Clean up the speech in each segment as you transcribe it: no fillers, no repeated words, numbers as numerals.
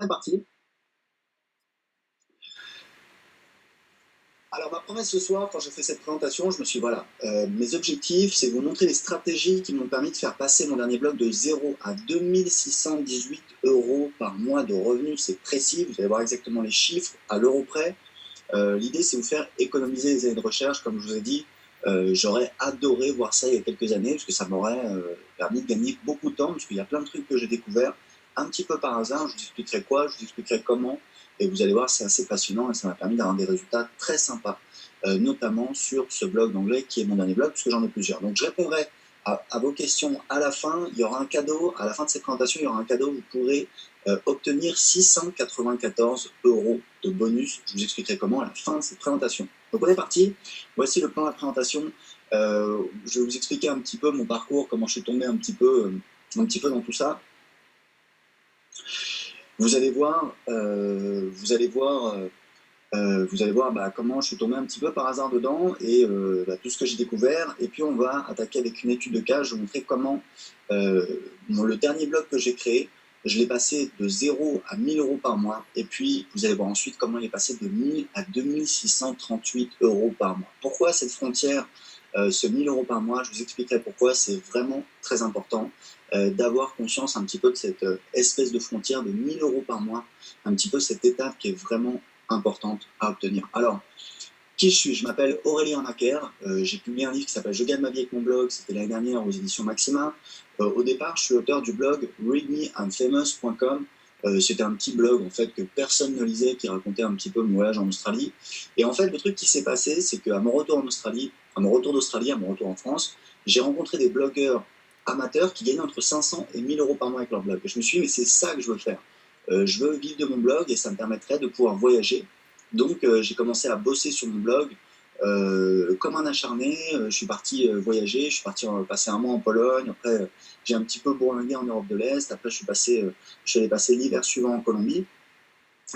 On est parti. Alors, ma promesse ce soir, quand j'ai fait cette présentation, je me suis dit, voilà, mes objectifs, c'est de vous montrer les stratégies qui m'ont permis de faire passer mon dernier blog de 0 à 2618 euros par mois de revenus. C'est précis, vous allez voir exactement les chiffres à l'euro près. L'idée, c'est de vous faire économiser les années de recherche, comme je vous ai dit. J'aurais adoré voir ça il y a quelques années, parce que ça m'aurait permis de gagner beaucoup de temps, parce qu'il y a plein de trucs que j'ai découverts un petit peu par hasard. Je vous expliquerai quoi, je vous expliquerai comment, et vous allez voir, c'est assez passionnant, et ça m'a permis d'avoir des résultats très sympas, notamment sur ce blog d'anglais qui est mon dernier blog, parce que j'en ai plusieurs. Donc je répondrai à vos questions à la fin. Il y aura un cadeau, à la fin de cette présentation, il y aura un cadeau, vous pourrez obtenir 694 euros de bonus. Je vous expliquerai comment à la fin de cette présentation. Donc on est parti. Voici le plan de la présentation. Je vais vous expliquer un petit peu mon parcours, comment je suis tombé un petit peu dans tout ça. Vous allez voir, comment je suis tombé un petit peu par hasard dedans et tout ce que j'ai découvert. Et puis on va attaquer avec une étude de cas. Je vais vous montrer comment le dernier blog que j'ai créé, je l'ai passé de 0 à 1000 euros par mois. Et puis vous allez voir ensuite comment il est passé de 1000 à 2638 euros par mois. Pourquoi cette frontière, ce 1000 euros par mois? Je vous expliquerai pourquoi. C'est vraiment très important d'avoir conscience un petit peu de cette espèce de frontière de 1000 euros par mois, un petit peu cette étape qui est vraiment importante à obtenir. Alors, qui je suis? Je m'appelle Aurélien Macaire, j'ai publié un livre qui s'appelle Je gagne ma vie avec mon blog, c'était l'année dernière aux éditions Maxima. Au départ, je suis auteur du blog readmeandfamous.com. C'était un petit blog en fait que personne ne lisait, qui racontait un petit peu mon voyage en Australie. Et en fait, le truc qui s'est passé, c'est qu'à mon retour d'Australie, à mon retour en France, j'ai rencontré des blogueurs amateurs qui gagnaient entre 500 et 1000 euros par mois avec leur blog. Et je me suis dit, mais c'est ça que je veux faire. Je veux vivre de mon blog et ça me permettrait de pouvoir voyager. Donc j'ai commencé à bosser sur mon blog comme un acharné. Je suis parti voyager, je suis parti passer un mois en Pologne. Après, j'ai un petit peu bourlingué en Europe de l'Est. Après, je suis allé passer l'hiver suivant en Colombie.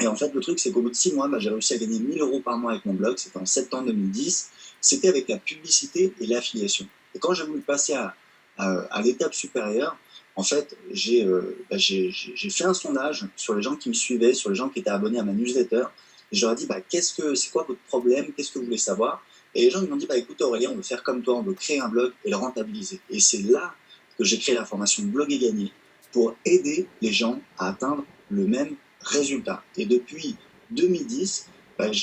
Et en fait, le truc, c'est qu'au bout de 6 mois, j'ai réussi à gagner 1000 euros par mois avec mon blog. C'était en septembre 2010. C'était avec la publicité et l'affiliation. Et quand j'ai voulu passer à l'étape supérieure, en fait, j'ai fait un sondage sur les gens qui me suivaient, sur les gens qui étaient abonnés à ma newsletter. Et je leur ai dit, c'est quoi votre problème? Qu'est-ce que vous voulez savoir? Et les gens ils m'ont dit, écoute Aurélien, on veut faire comme toi, on veut créer un blog et le rentabiliser. Et c'est là que j'ai créé la formation Blog et Gagner pour aider les gens à atteindre le même résultat. Et depuis 2010, il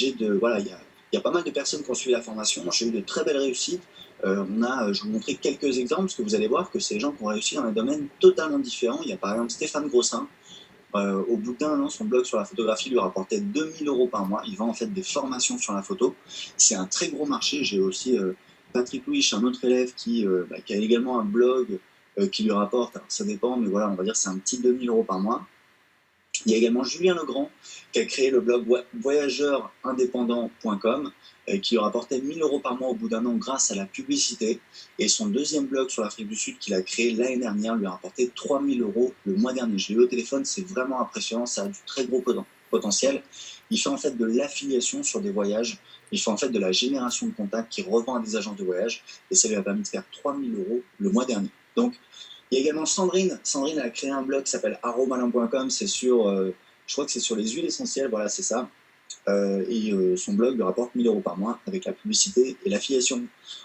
y a pas mal de personnes qui ont suivi la formation. J'ai eu de très belles réussites. Je vais vous montrer quelques exemples, parce que vous allez voir que c'est des gens qui ont réussi dans des domaines totalement différents. Il y a par exemple Stéphane Grossin. Au bout d'un an, son blog sur la photographie lui rapportait 2000 euros par mois. Il vend en fait des formations sur la photo. C'est un très gros marché. J'ai aussi Patrick Louis, un autre élève qui a également un blog qui lui rapporte, alors ça dépend, mais voilà, on va dire c'est un petit 2000 euros par mois. Il y a également Julien Legrand qui a créé le blog voyageurindépendant.com qui lui rapportait 1000 euros par mois au bout d'un an grâce à la publicité. Et son deuxième blog sur l'Afrique du Sud qu'il a créé l'année dernière lui a rapporté 3000 euros le mois dernier. Je l'ai eu au téléphone, c'est vraiment impressionnant, ça a du très gros potentiel. Il fait en fait de l'affiliation sur des voyages, il fait en fait de la génération de contacts qui revend à des agences de voyage et ça lui a permis de faire 3000 euros le mois dernier. Donc, il y a également Sandrine. Sandrine a créé un blog qui s'appelle aromalin.com. C'est sur, je crois que c'est sur les huiles essentielles. Voilà, c'est ça. Son blog lui rapporte 1000 euros par mois avec la publicité et l'affiliation.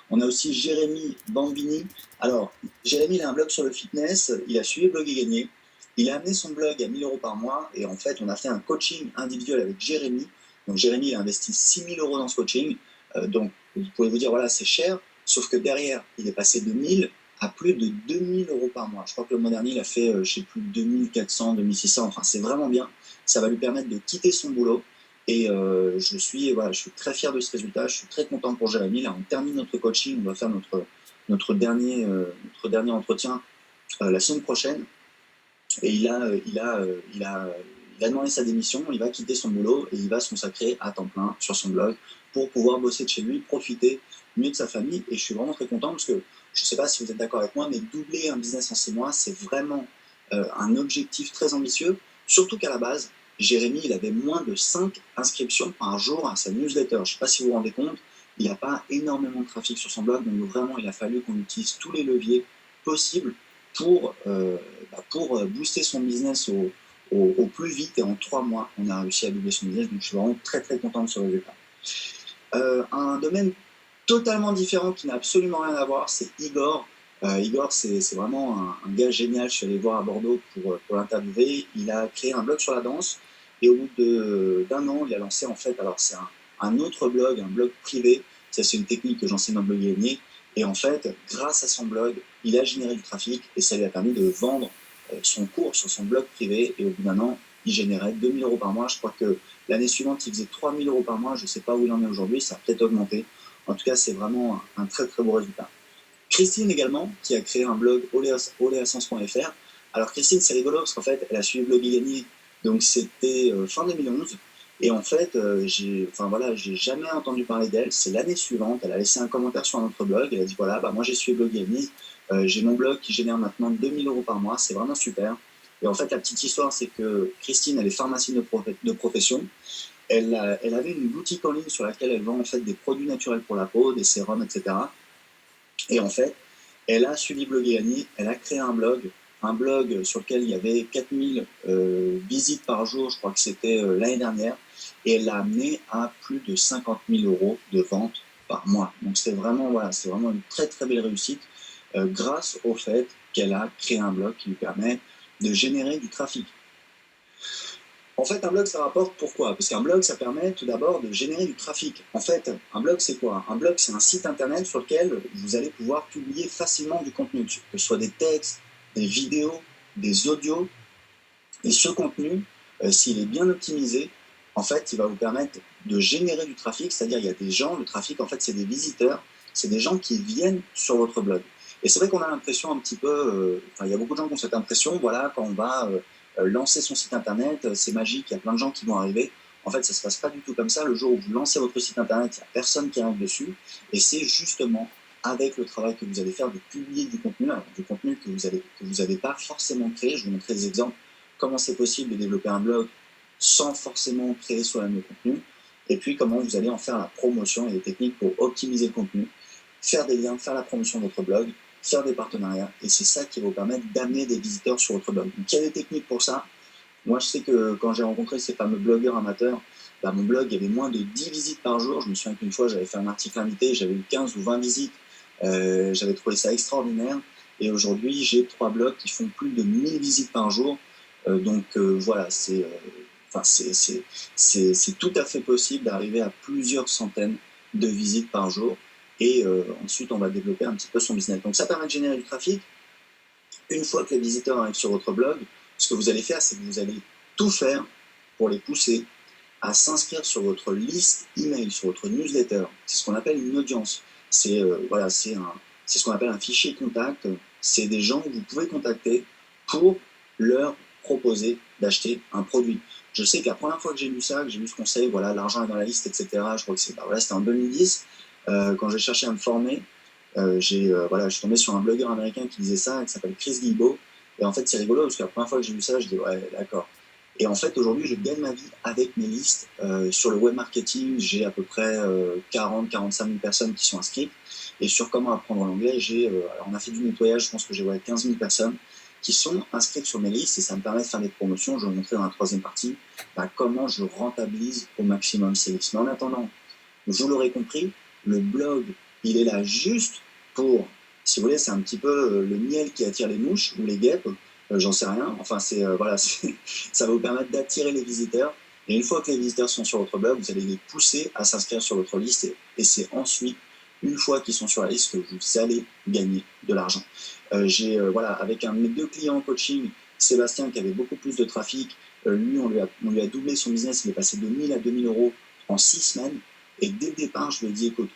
On a aussi Jérémy Bambini. Alors, Jérémy, il a un blog sur le fitness. Il a suivi Blog et Gagné. Il a amené son blog à 1000 euros par mois. Et en fait, on a fait un coaching individuel avec Jérémy. Donc, Jérémy, il a investi 6000 euros dans ce coaching. Donc, vous pouvez vous dire, voilà, c'est cher. Sauf que derrière, il est passé de 1000 à plus de 2000 euros par mois. Je crois que le mois dernier, il a fait, je sais plus, 2400, 2600. Enfin, c'est vraiment bien. Ça va lui permettre de quitter son boulot. Et je suis très fier de ce résultat. Je suis très content pour Jérémy. Là, on termine notre coaching. On va faire notre dernier entretien la semaine prochaine. Et il a demandé sa démission. Il va quitter son boulot et il va se consacrer à temps plein sur son blog pour pouvoir bosser de chez lui, profiter mieux de sa famille. Et je suis vraiment très content parce que je ne sais pas si vous êtes d'accord avec moi, mais doubler un business en 6 mois, c'est vraiment un objectif très ambitieux. Surtout qu'à la base, Jérémy, il avait moins de 5 inscriptions par jour à sa newsletter. Je ne sais pas si vous vous rendez compte, il n'a pas énormément de trafic sur son blog, donc vraiment, il a fallu qu'on utilise tous les leviers possibles pour booster son business au plus vite, et en 3 mois, on a réussi à doubler son business. Donc je suis vraiment très très content de ce résultat. Un domaine totalement différent qui n'a absolument rien à voir, c'est Igor. Igor, c'est vraiment un gars génial. Je suis allé le voir à Bordeaux pour l'interviewer. Il a créé un blog sur la danse et au bout d'un an, il a lancé en fait, alors c'est un autre blog, un blog privé. Ça, c'est une technique que j'enseigne dans le blog gagné. Et en fait, grâce à son blog, il a généré du trafic et ça lui a permis de vendre son cours sur son blog privé. Et au bout d'un an, il générait 2 000 € par mois. Je crois que l'année suivante, il faisait 3 000 € par mois. Je ne sais pas où il en est aujourd'hui. Ça a peut-être augmenté. En tout cas, c'est vraiment un très très beau résultat. Christine également, qui a créé un blog oleasens.fr. Alors Christine, c'est rigolo parce qu'en fait, elle a suivi le blog et gagné, donc c'était fin 2011. Et en fait, j'ai jamais entendu parler d'elle. C'est l'année suivante, elle a laissé un commentaire sur notre blog. Elle a dit voilà, moi j'ai suivi le blog et gagné. J'ai mon blog qui génère maintenant 2 000 € par mois. C'est vraiment super. Et en fait, la petite histoire, c'est que Christine, elle est pharmacienne de profession. Elle avait une boutique en ligne sur laquelle elle vend en fait des produits naturels pour la peau, des sérums, etc. Et en fait, elle a suivi Blog et Gagné, elle a créé un blog sur lequel il y avait 4000 visites par jour, je crois que c'était l'année dernière, et elle l'a amené à plus de 50 000 € de vente par mois. Donc c'est vraiment une très très belle réussite grâce au fait qu'elle a créé un blog qui lui permet de générer du trafic. En fait, un blog, ça rapporte pourquoi? Parce qu'un blog, ça permet tout d'abord de générer du trafic. En fait, un blog, c'est quoi? Un blog, c'est un site internet sur lequel vous allez pouvoir publier facilement du contenu, que ce soit des textes, des vidéos, des audios. Et ce contenu, s'il est bien optimisé, en fait, il va vous permettre de générer du trafic, c'est-à-dire il y a des gens, le trafic, en fait, c'est des visiteurs, c'est des gens qui viennent sur votre blog. Et c'est vrai qu'on a l'impression un petit peu, il y a beaucoup de gens qui ont cette impression, voilà, quand on va lancer son site internet, c'est magique, il y a plein de gens qui vont arriver. En fait, ça ne se passe pas du tout comme ça. Le jour où vous lancez votre site internet, il n'y a personne qui arrive dessus. Et c'est justement avec le travail que vous allez faire de publier du contenu, alors, du contenu que vous n'avez pas forcément créé. Je vais vous montrer des exemples. Comment c'est possible de développer un blog sans forcément créer soi-même le contenu. Et puis, comment vous allez en faire la promotion et des techniques pour optimiser le contenu, faire des liens, faire la promotion de votre blog, faire des partenariats, et c'est ça qui va vous permettre d'amener des visiteurs sur votre blog. Donc il y a des techniques pour ça. Moi, je sais que quand j'ai rencontré ces fameux blogueurs amateurs, mon blog, il y avait moins de 10 visites par jour. Je me souviens qu'une fois, j'avais fait un article invité, j'avais eu 15 ou 20 visites. J'avais trouvé ça extraordinaire. Et aujourd'hui, j'ai 3 blogs qui font plus de 1000 visites par jour. Voilà, c'est tout à fait possible d'arriver à plusieurs centaines de visites par jour. Et ensuite, on va développer un petit peu son business. Donc ça permet de générer du trafic. Une fois que les visiteurs arrivent sur votre blog, ce que vous allez faire, c'est que vous allez tout faire pour les pousser à s'inscrire sur votre liste email, sur votre newsletter. C'est ce qu'on appelle une audience. C'est ce qu'on appelle un fichier contact. C'est des gens que vous pouvez contacter pour leur proposer d'acheter un produit. Je sais que la première fois que j'ai lu ça, que j'ai lu ce conseil, voilà, l'argent est dans la liste, etc. Je crois que c'était en 2010, quand j'ai cherché à me former. Je suis tombé sur un blogueur américain qui disait ça, qui s'appelle Chris Guillebeau. Et en fait, c'est rigolo parce que la première fois que j'ai vu ça, je dis ouais, d'accord. Et en fait, aujourd'hui, je gagne ma vie avec mes listes. Sur le web marketing, j'ai à peu près 40-45 000 personnes qui sont inscrites. Et sur comment apprendre l'anglais, alors on a fait du nettoyage, je pense que j'ai 15 000 personnes qui sont inscrites sur mes listes et ça me permet de faire des promotions. Je vais vous montrer dans la troisième partie comment je rentabilise au maximum ces listes. Mais en attendant, vous l'aurez compris, le blog, il est là juste pour, si vous voulez, c'est un petit peu le miel qui attire les mouches ou les guêpes, j'en sais rien. Enfin, ça va vous permettre d'attirer les visiteurs. Et une fois que les visiteurs sont sur votre blog, vous allez les pousser à s'inscrire sur votre liste. Et c'est ensuite, une fois qu'ils sont sur la liste, que vous allez gagner de l'argent. Avec un de mes 2 clients en coaching, Sébastien, qui avait beaucoup plus de trafic, lui, on lui a doublé son business. Il est passé de 1000 à 2000 € en 6 semaines. Et dès le départ, je lui ai dit, écoute,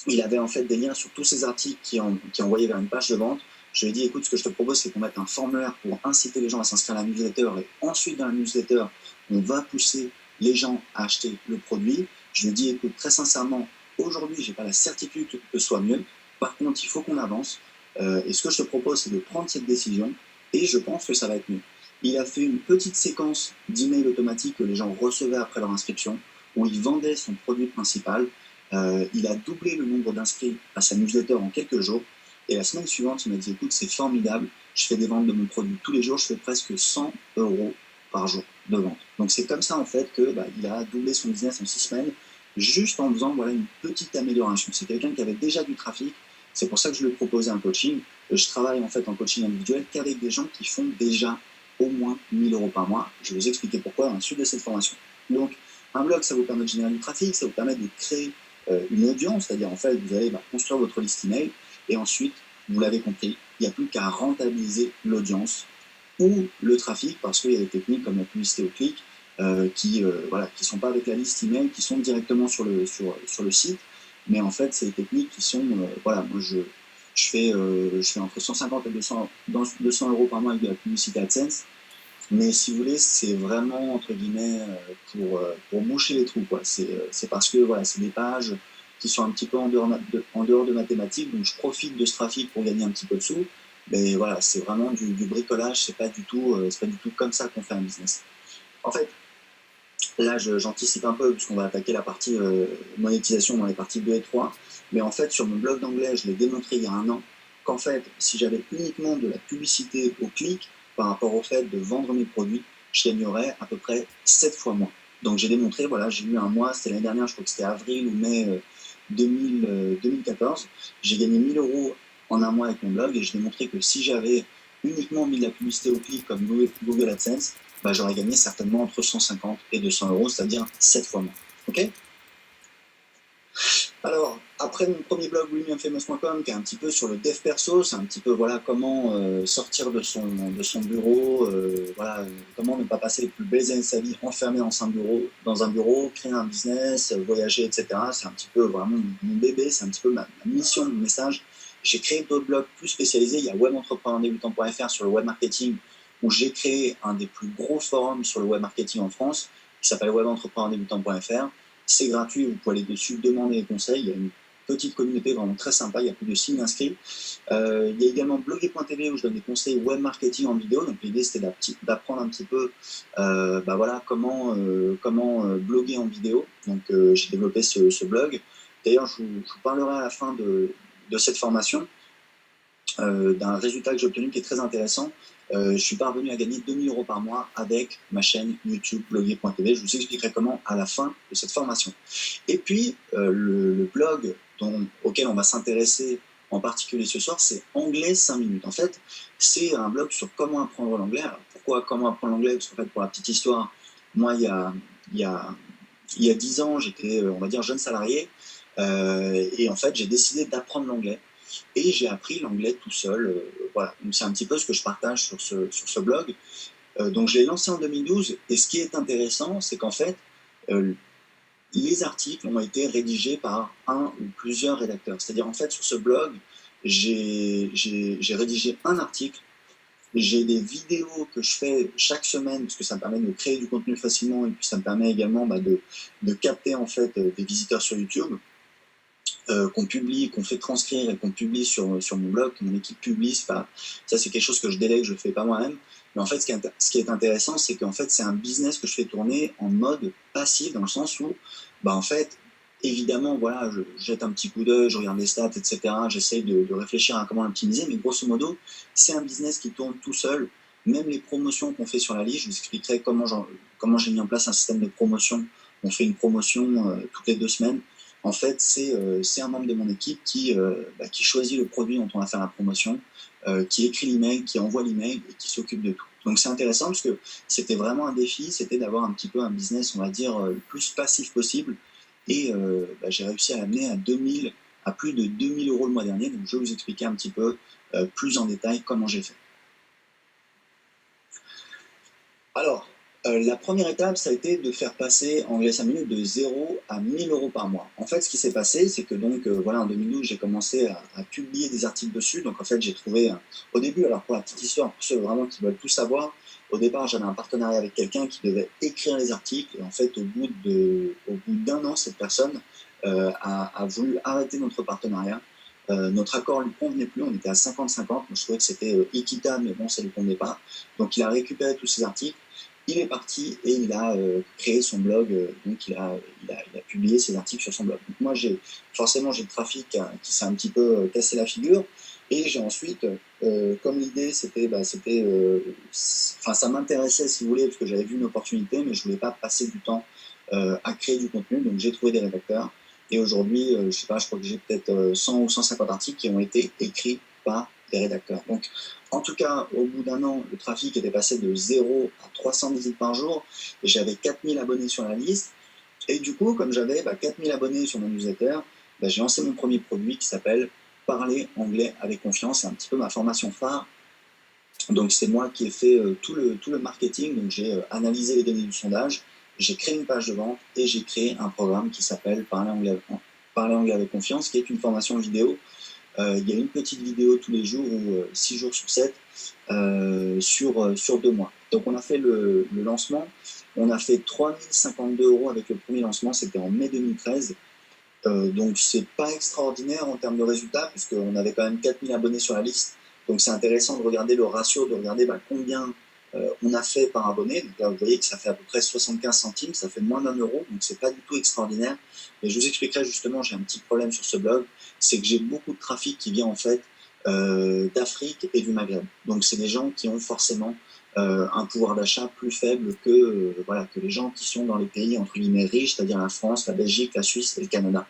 il avait en fait des liens sur tous ces articles qui envoyaient vers une page de vente. Je lui ai dit, écoute, ce que je te propose, c'est qu'on mette un formulaire pour inciter les gens à s'inscrire à la newsletter. Et ensuite, dans la newsletter, on va pousser les gens à acheter le produit. Je lui ai dit, écoute, très sincèrement, aujourd'hui, je n'ai pas la certitude que ce soit mieux. Par contre, il faut qu'on avance. Et ce que je te propose, c'est de prendre cette décision. Et je pense que ça va être mieux. Il a fait une petite séquence d'emails automatiques que les gens recevaient après leur inscription, où il vendait son produit principal. Il a doublé le nombre d'inscrits à sa newsletter en quelques jours. Et la semaine suivante, il m'a dit, écoute, c'est formidable, je fais des ventes de mon produit tous les jours, je fais presque 100 € par jour de vente. Donc c'est comme ça en fait que il a doublé son business en 6 semaines, juste en faisant voilà, une petite amélioration. C'est quelqu'un qui avait déjà du trafic, c'est pour ça que je lui ai proposé un coaching. Je travaille en fait en coaching individuel qu'avec des gens qui font déjà au moins 1000 euros par mois. Je vais vous expliquer pourquoi ensuite de cette formation. Donc un blog, ça vous permet de générer du trafic, ça vous permet de créer une audience, c'est-à-dire en fait vous allez construire votre liste email et ensuite, vous l'avez compris, il n'y a plus qu'à rentabiliser l'audience ou le trafic, parce qu'il y a des techniques comme la publicité au clic qui sont pas avec la liste email, qui sont directement sur le site, mais en fait c'est des techniques qui sont moi je fais entre 150 et 200 euros par mois avec de la publicité AdSense, mais si vous voulez c'est vraiment entre guillemets pour boucher les trous quoi. C'est parce que voilà, c'est des pages qui sont un petit peu en dehors de mathématiques, donc je profite de ce trafic pour gagner un petit peu de sous. Mais voilà, c'est vraiment du bricolage, c'est pas du tout comme ça qu'on fait un business. En fait, là j'anticipe un peu puisqu'on va attaquer la partie monétisation dans les parties 2 et 3. Mais en fait, sur mon blog d'anglais, je l'ai démontré il y a un an, qu'en fait, si j'avais uniquement de la publicité au clic par rapport au fait de vendre mes produits, je gagnerais à peu près 7 fois moins. Donc j'ai démontré, voilà, j'ai eu un mois, c'était l'année dernière, je crois que c'était avril ou mai 2014, j'ai gagné 1000 euros en un mois avec mon blog et je démontrais que si j'avais uniquement mis de la publicité au clic comme Google AdSense, j'aurais gagné certainement entre 150 et 200 euros, c'est-à-dire 7 fois moins. Ok? Alors, après mon premier blog williamfamous.com, qui est un petit peu sur le dev perso, c'est un petit peu voilà comment sortir de son bureau, comment ne pas passer les plus belles années de sa vie enfermé dans un bureau, créer un business, voyager, etc. C'est un petit peu vraiment mon bébé, c'est un petit peu ma mission, mon message. J'ai créé d'autres blogs plus spécialisés. Il y a webentrepreneurdébutant.fr sur le web marketing, où j'ai créé un des plus gros forums sur le web marketing en France, qui s'appelle webentrepreneurdébutant.fr. C'est gratuit, vous pouvez aller dessus, demander des conseils. Il y a une petite communauté vraiment très sympa, il y a plus de 6000 inscrits. Il y a également bloguer.tv où je donne des conseils web marketing en vidéo. Donc l'idée c'était d'apprendre un petit peu comment bloguer en vidéo. Donc j'ai développé ce blog. D'ailleurs, je vous parlerai à la fin de cette formation d'un résultat que j'ai obtenu qui est très intéressant. Je suis parvenu à gagner 2000 euros par mois avec ma chaîne YouTube bloguer.tv. Je vous expliquerai comment à la fin de cette formation. Et puis, le blog auquel on va s'intéresser en particulier ce soir, c'est Anglais 5 minutes. En fait, c'est un blog sur comment apprendre l'anglais. Alors, pourquoi comment apprendre l'anglais? Parce qu'en fait, pour la petite histoire, moi, il y a 10 ans, j'étais, on va dire, jeune salarié. Et en fait, j'ai décidé d'apprendre l'anglais. Et j'ai appris l'anglais tout seul. Voilà, donc c'est un petit peu ce que je partage sur ce blog. Donc je l'ai lancé en 2012 et ce qui est intéressant, c'est qu'en fait, les articles ont été rédigés par un ou plusieurs rédacteurs. C'est-à-dire en fait sur ce blog, j'ai rédigé un article, j'ai des vidéos que je fais chaque semaine parce que ça me permet de créer du contenu facilement et puis ça me permet également de capter en fait des visiteurs sur YouTube. Qu'on publie, qu'on fait transcrire et qu'on publie sur mon blog, que mon équipe publie. Ça, c'est quelque chose que je délègue, je ne le fais pas moi-même. Mais en fait, ce qui est intéressant, c'est qu'en fait, c'est un business que je fais tourner en mode passif, dans le sens où, en fait, évidemment, voilà, je jette un petit coup d'œil, je regarde les stats, etc. J'essaye de réfléchir à comment l'optimiser, mais grosso modo, c'est un business qui tourne tout seul. Même les promotions qu'on fait sur la liste, je vous expliquerai comment j'ai mis en place un système de promotion. On fait une promotion toutes les 2 semaines. En fait, c'est un membre de mon équipe qui choisit le produit dont on va faire la promotion, qui écrit l'email, qui envoie l'email et qui s'occupe de tout. Donc c'est intéressant parce que c'était vraiment un défi, c'était d'avoir un petit peu un business, on va dire, le plus passif possible. Et j'ai réussi à l'amener à plus de 2000 euros le mois dernier. Donc je vais vous expliquer un petit peu plus en détail comment j'ai fait. Alors, la première étape, ça a été de faire passer Anglais 5 minutes de 0 à 1000 euros par mois. En fait, ce qui s'est passé, c'est que donc, en 2012, j'ai commencé à publier des articles dessus. Donc, en fait, j'ai trouvé, au début, alors pour la petite histoire, pour ceux vraiment qui veulent tout savoir, au départ, j'avais un partenariat avec quelqu'un qui devait écrire les articles. Et en fait, au bout d'un an, cette personne a voulu arrêter notre partenariat. Notre accord ne lui convenait plus, on était à 50-50. Je trouvais que c'était équitable, mais bon, ça ne lui convenait pas. Donc, il a récupéré tous ces articles. Il est parti et il a créé son blog, donc il a publié ses articles sur son blog. Donc moi, forcément, j'ai le trafic qui s'est un petit peu cassé la figure. Et j'ai ensuite, comme l'idée c'était, enfin ça m'intéressait si vous voulez, parce que j'avais vu une opportunité, mais je voulais pas passer du temps à créer du contenu, donc j'ai trouvé des rédacteurs. Et aujourd'hui, je sais pas, je crois que j'ai peut-être 100 ou 150 articles qui ont été écrits par des rédacteurs. Donc, en tout cas, au bout d'un an, le trafic était passé de 0 à 300 visites par jour, et j'avais 4000 abonnés sur la liste. Et du coup, comme j'avais 4000 abonnés sur mon newsletter, j'ai lancé mon premier produit qui s'appelle Parler anglais avec confiance. C'est un petit peu ma formation phare. Donc c'est moi qui ai fait tout le marketing. Donc j'ai analysé les données du sondage, j'ai créé une page de vente et j'ai créé un programme qui s'appelle Parler anglais avec confiance, qui est une formation vidéo. Il y a une petite vidéo tous les jours ou 6 jours sur 7 sur 2 mois. Donc on a fait le lancement. On a fait 3052 € avec le premier lancement, c'était en mai 2013. Donc c'est pas extraordinaire en termes de résultats, puisqu'on avait quand même 4000 abonnés sur la liste. Donc c'est intéressant de regarder le ratio, de regarder combien on a fait par abonné. Donc là, vous voyez que ça fait à peu près 75 centimes, ça fait moins d'1 €, donc c'est pas du tout extraordinaire. Mais je vous expliquerai justement, j'ai un petit problème sur ce blog, c'est que j'ai beaucoup de trafic qui vient en fait d'Afrique et du Maghreb. Donc c'est des gens qui ont forcément un pouvoir d'achat plus faible que les gens qui sont dans les pays entre guillemets riches, c'est-à-dire la France, la Belgique, la Suisse et le Canada.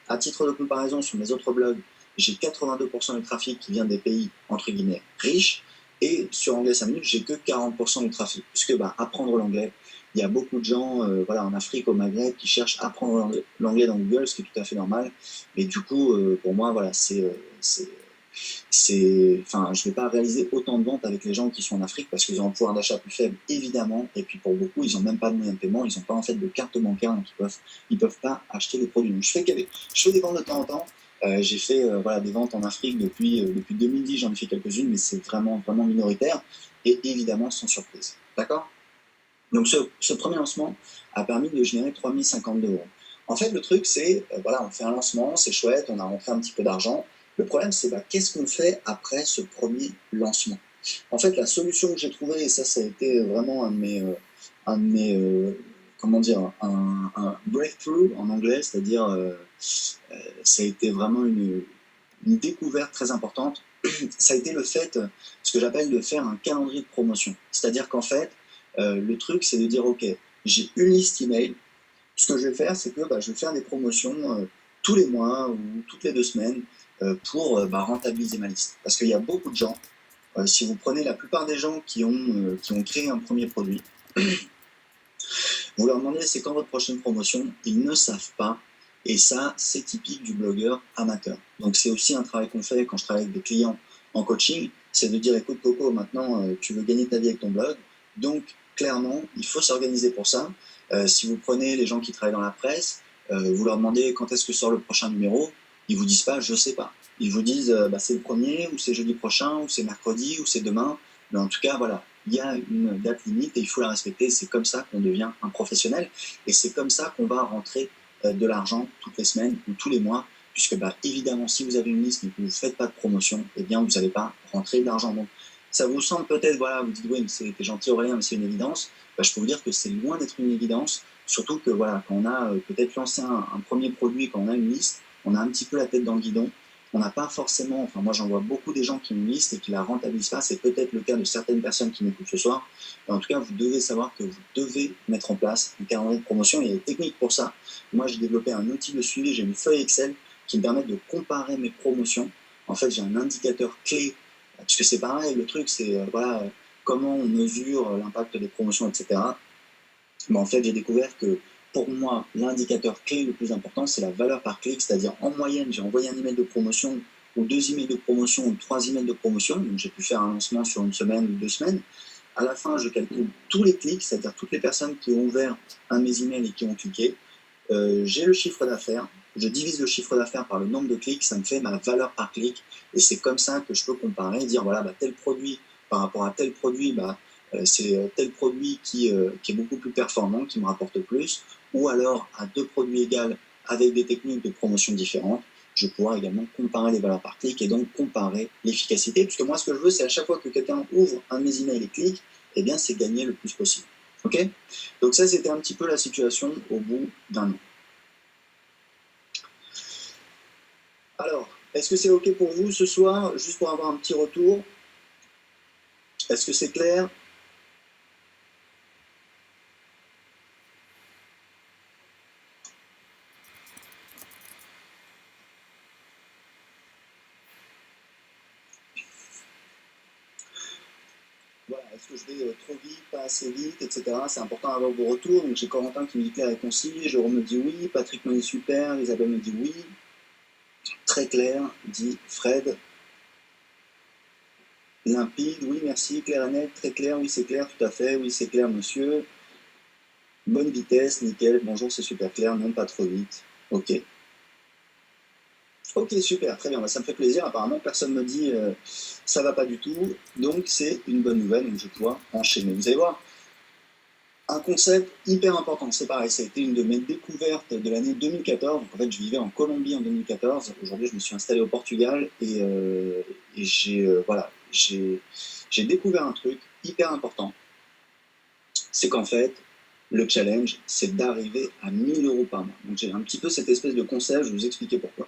À titre de comparaison, sur mes autres blogs, j'ai 82% du trafic qui vient des pays entre guillemets riches, et sur Anglais 5 minutes, j'ai que 40% du trafic, puisque apprendre l'anglais, il y a beaucoup de gens en Afrique, au Maghreb, qui cherchent à apprendre l'anglais dans Google, ce qui est tout à fait normal. Mais du coup, pour moi, enfin, je ne vais pas réaliser autant de ventes avec les gens qui sont en Afrique parce qu'ils ont un pouvoir d'achat plus faible, évidemment. Et puis pour beaucoup, ils n'ont même pas de moyens de paiement, ils n'ont pas en fait de carte bancaire, donc ils peuvent pas acheter les produits. Donc je fais des ventes de temps en temps. J'ai fait des ventes en Afrique depuis 2010, j'en ai fait quelques-unes, mais c'est vraiment, vraiment minoritaire. Et évidemment, sans surprise. D'accord? Donc ce premier lancement a permis de générer 3052 €. En fait, le truc, c'est, on fait un lancement, c'est chouette, on a rentré un petit peu d'argent. Le problème, c'est qu'est-ce qu'on fait après ce premier lancement? En fait, la solution que j'ai trouvée, et ça a été vraiment un de mes comment dire, un breakthrough en anglais, c'est-à-dire, ça a été vraiment une découverte très importante. Ça a été le fait, ce que j'appelle de faire un calendrier de promotion. C'est-à-dire qu'en fait, le truc, c'est de dire, OK, j'ai une liste email. Ce que je vais faire, c'est que je vais faire des promotions tous les mois ou toutes les 2 semaines pour rentabiliser ma liste. Parce qu'il y a beaucoup de gens, si vous prenez la plupart des gens qui ont créé un premier produit, vous leur demandez c'est quand votre prochaine promotion, ils ne savent pas. Et ça, c'est typique du blogueur amateur. Donc c'est aussi un travail qu'on fait quand je travaille avec des clients en coaching, c'est de dire écoute Coco, maintenant tu veux gagner ta vie avec ton blog, donc clairement, il faut s'organiser pour ça. Si vous prenez les gens qui travaillent dans la presse, vous leur demandez quand est-ce que sort le prochain numéro, ils vous disent pas je sais pas. Ils vous disent c'est le premier, ou c'est jeudi prochain, ou c'est mercredi, ou c'est demain. Mais en tout cas, voilà, il y a une date limite et il faut la respecter. C'est comme ça qu'on devient un professionnel et c'est comme ça qu'on va rentrer de l'argent toutes les semaines ou tous les mois, puisque évidemment, si vous avez une liste et que vous ne faites pas de promotion, eh bien, vous n'allez pas rentrer de l'argent. Donc, ça vous semble peut-être, vous dites, oui, mais t'es gentil Aurélien, mais c'est une évidence. Je peux vous dire que c'est loin d'être une évidence, surtout que quand on a peut-être lancé un premier produit, quand on a une liste, on a un petit peu la tête dans le guidon. On n'a pas forcément, enfin moi j'en vois beaucoup des gens qui ont une liste et qui la rentabilisent pas, c'est peut-être le cas de certaines personnes qui m'écoutent ce soir, mais en tout cas vous devez savoir que vous devez mettre en place un calendrier de promotion, il y a des techniques pour ça. Moi j'ai développé un outil de suivi, j'ai une feuille Excel qui me permet de comparer mes promotions. En fait j'ai un indicateur clé, parce que c'est pareil, le truc c'est comment on mesure l'impact des promotions, etc. Mais en fait j'ai découvert que pour moi, l'indicateur clé le plus important, c'est la valeur par clic, c'est-à-dire en moyenne, j'ai envoyé un email de promotion ou 2 emails de promotion ou 3 emails de promotion, donc j'ai pu faire un lancement sur une semaine ou 2 semaines. À la fin, je calcule tous les clics, c'est-à-dire toutes les personnes qui ont ouvert un de mes emails et qui ont cliqué. J'ai le chiffre d'affaires, je divise le chiffre d'affaires par le nombre de clics, ça me fait ma valeur par clic, et c'est comme ça que je peux comparer, dire tel produit par rapport à tel produit, c'est tel produit qui est beaucoup plus performant, qui me rapporte plus, ou alors à 2 produits égaux avec des techniques de promotion différentes, je pourrai également comparer les valeurs par clic et donc comparer l'efficacité. Puisque moi, ce que je veux, c'est à chaque fois que quelqu'un ouvre un de mes emails et clique, eh bien, c'est gagner le plus possible. Ok? Donc ça, c'était un petit peu la situation au bout d'un an. Alors, Est-ce que c'est OK pour vous ce soir, juste pour avoir un petit retour? Est-ce que c'est clair? Voilà, est-ce que je vais trop vite, pas assez vite, etc. C'est important d'avoir vos retours. Donc j'ai Corentin qui me dit clair et concis, Jérôme me dit oui, Patrick me dit super, Isabelle me dit oui. Très clair, dit Fred. Limpide, oui merci, clair et net, très clair, oui c'est clair, tout à fait, oui c'est clair monsieur. Bonne vitesse, nickel, bonjour c'est super clair, non pas trop vite. Ok. Ok, super, très bien, bah, ça me fait plaisir. Apparemment, personne ne me dit ça va pas du tout, donc c'est une bonne nouvelle, donc je vais pouvoir enchaîner. Vous allez voir, un concept hyper important, c'est pareil, ça a été une de mes découvertes de l'année 2014. Donc, en fait, je vivais en Colombie en 2014. Aujourd'hui, je me suis installé au Portugal et j'ai découvert un truc hyper important. C'est qu'en fait, le challenge, c'est d'arriver à 1000 euros par mois. Donc j'ai un petit peu cette espèce de concept, je vais vous expliquer pourquoi.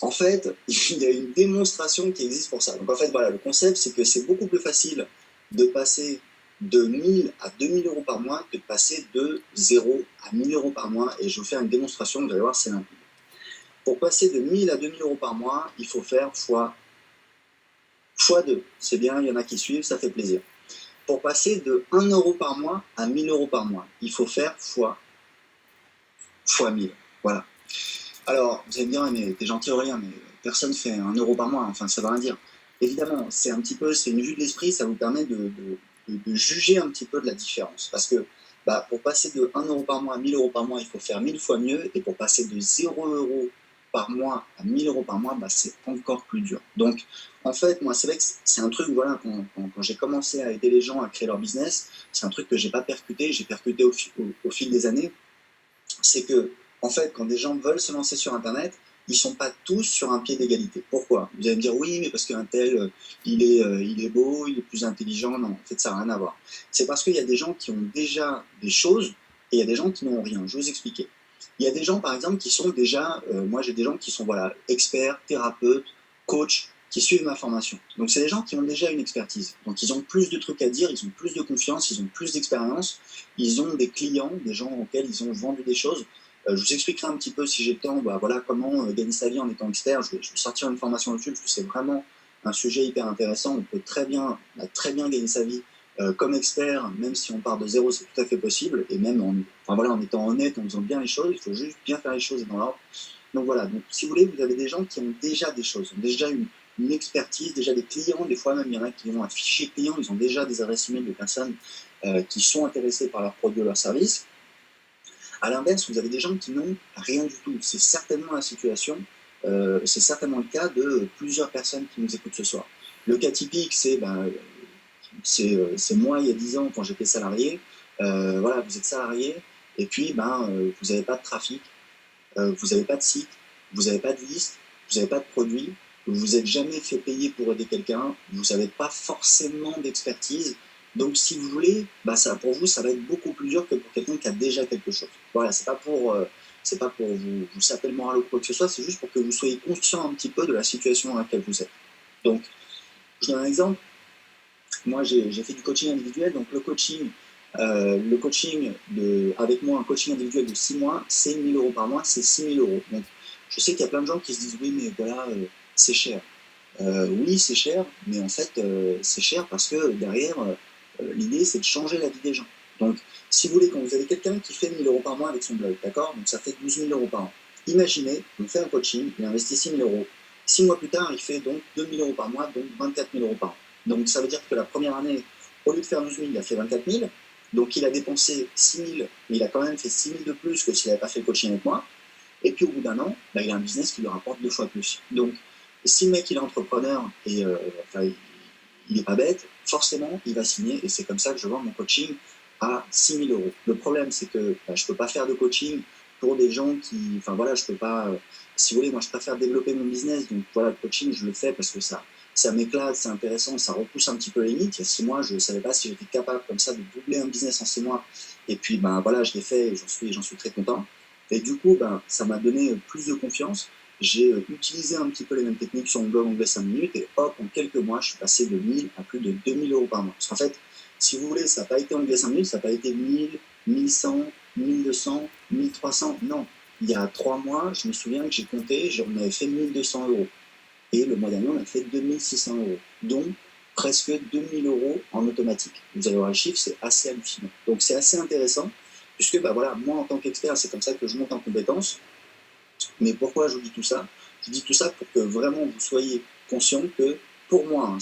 En fait, il y a une démonstration qui existe pour ça. Donc en fait, voilà, le concept, c'est que c'est beaucoup plus facile de passer de 1000 à 2000 euros par mois que de passer de 0 à 1000 euros par mois. Et je vais vous faire une démonstration, vous allez voir, c'est limpide. Pour passer de 1000 à 2000 euros par mois, il faut faire fois 2. C'est bien, il y en a qui suivent, ça fait plaisir. Pour passer de 1 euro par mois à 1000 euros par mois, il faut faire fois 1000. Voilà. Alors, vous allez me dire, mais t'es gentil Aurélien, mais personne fait 1 euro par mois, enfin ça veut rien dire. Évidemment, c'est un petit peu, c'est une vue de l'esprit, ça vous permet de juger un petit peu de la différence. Parce que pour passer de 1 euro par mois à 1000 euros par mois, il faut faire 1000 fois mieux, et pour passer de 0 euros par mois à 1000 euros par mois, c'est encore plus dur. Donc, en fait, moi, c'est vrai que c'est un truc, voilà, quand j'ai commencé à aider les gens à créer leur business, c'est un truc que j'ai pas percuté, j'ai percuté au fil des années. C'est que, en fait, quand des gens veulent se lancer sur Internet, ils ne sont pas tous sur un pied d'égalité. Pourquoi? Vous allez me dire, oui, mais parce qu'un tel, il est beau, il est plus intelligent. Non, en fait, ça n'a rien à voir. C'est parce qu'il y a des gens qui ont déjà des choses et il y a des gens qui n'ont rien. Je vais vous expliquer. Il y a des gens, par exemple, qui sont déjà, moi j'ai des gens qui sont voilà, experts, thérapeutes, coachs, qui suivent ma formation. Donc c'est des gens qui ont déjà une expertise. Donc ils ont plus de trucs à dire, ils ont plus de confiance, ils ont plus d'expérience, ils ont des clients, des gens auxquels ils ont vendu des choses. Je vous expliquerai un petit peu si j'ai le temps, voilà comment gagner sa vie en étant expert. Je vais sortir une formation dessus parce que c'est vraiment un sujet hyper intéressant. On peut très bien gagner sa vie comme expert, même si on part de zéro, c'est tout à fait possible. Et même en étant honnête, en faisant bien les choses, il faut juste bien faire les choses dans l'ordre. Donc voilà, donc, si vous voulez, vous avez des gens qui ont déjà des choses, ont déjà une expertise, déjà des clients. Des fois même, il y en a qui ont un fichier client, ils ont déjà des adresses email de personnes qui sont intéressées par leurs produits ou leurs services. À l'inverse, vous avez des gens qui n'ont rien du tout. C'est certainement la situation, c'est certainement le cas de plusieurs personnes qui nous écoutent ce soir. Le cas typique, c'est moi il y a 10 ans quand j'étais salarié. Voilà, vous êtes salarié et puis vous n'avez pas de trafic, vous n'avez pas de site, vous n'avez pas de liste, vous n'avez pas de produit, vous vous êtes jamais fait payer pour aider quelqu'un, vous n'avez pas forcément d'expertise. Donc, si vous voulez, pour vous, ça va être beaucoup plus dur que pour quelqu'un qui a déjà quelque chose. Voilà, c'est pas pour vous saper le moral ou quoi que ce soit, c'est juste pour que vous soyez conscient un petit peu de la situation dans laquelle vous êtes. Donc, je donne un exemple. Moi, j'ai fait du coaching individuel, donc le coaching avec moi, un coaching individuel de 6 mois, c'est 1000 euros par mois, c'est 6000 euros. Donc, je sais qu'il y a plein de gens qui se disent, oui, mais voilà, c'est cher. Oui, c'est cher, mais en fait, c'est cher parce que derrière, l'idée, c'est de changer la vie des gens. Donc, si vous voulez, quand vous avez quelqu'un qui fait 1000 euros par mois avec son blog, d'accord? Donc, ça fait 12 000 euros par an. Imaginez, on fait un coaching, il investit 6 000 euros. 6 mois plus tard, il fait donc 2 000 euros par mois, donc 24 000 euros par an. Donc, ça veut dire que la première année, au lieu de faire 12 000, il a fait 24 000. Donc, il a dépensé 6 000, mais il a quand même fait 6 000 de plus que s'il n'avait pas fait le coaching avec moi. Et puis, au bout d'un an, il a un business qui lui rapporte 2 fois plus. Donc, si le mec il est entrepreneur et il n'est pas bête, forcément il va signer et c'est comme ça que je vends mon coaching à 6 000 euros. Le problème c'est que je ne peux pas faire de coaching pour des gens qui, je peux pas, si vous voulez, moi je préfère développer mon business, donc voilà, le coaching je le fais parce que ça m'éclate, c'est intéressant, ça repousse un petit peu les limites. Il y a 6 mois, je ne savais pas si j'étais capable comme ça de doubler un business en 6 mois et puis je l'ai fait et j'en suis très content. Et du coup, ça m'a donné plus de confiance. j'ai utilisé un petit peu les mêmes techniques sur mon blog anglais 5 minutes et hop, en quelques mois, je suis passé de 1000 à plus de 2000 € par mois. Parce qu'en fait, si vous voulez, ça n'a pas été anglais 5 minutes, ça n'a pas été 1000, 1100, 1200, 1300. Non, il y a 3 mois, je me souviens que j'ai compté, on avait fait 1200 €. Et le mois dernier, on a fait 2600 €, dont presque 2000 € en automatique. Vous allez voir les chiffres, c'est assez hallucinant. Donc c'est assez intéressant, puisque bah, voilà, moi en tant qu'expert, c'est comme ça que je monte en compétences. Mais pourquoi je vous dis tout ça? Je vous dis tout ça pour que vraiment vous soyez conscient que, pour moi, hein,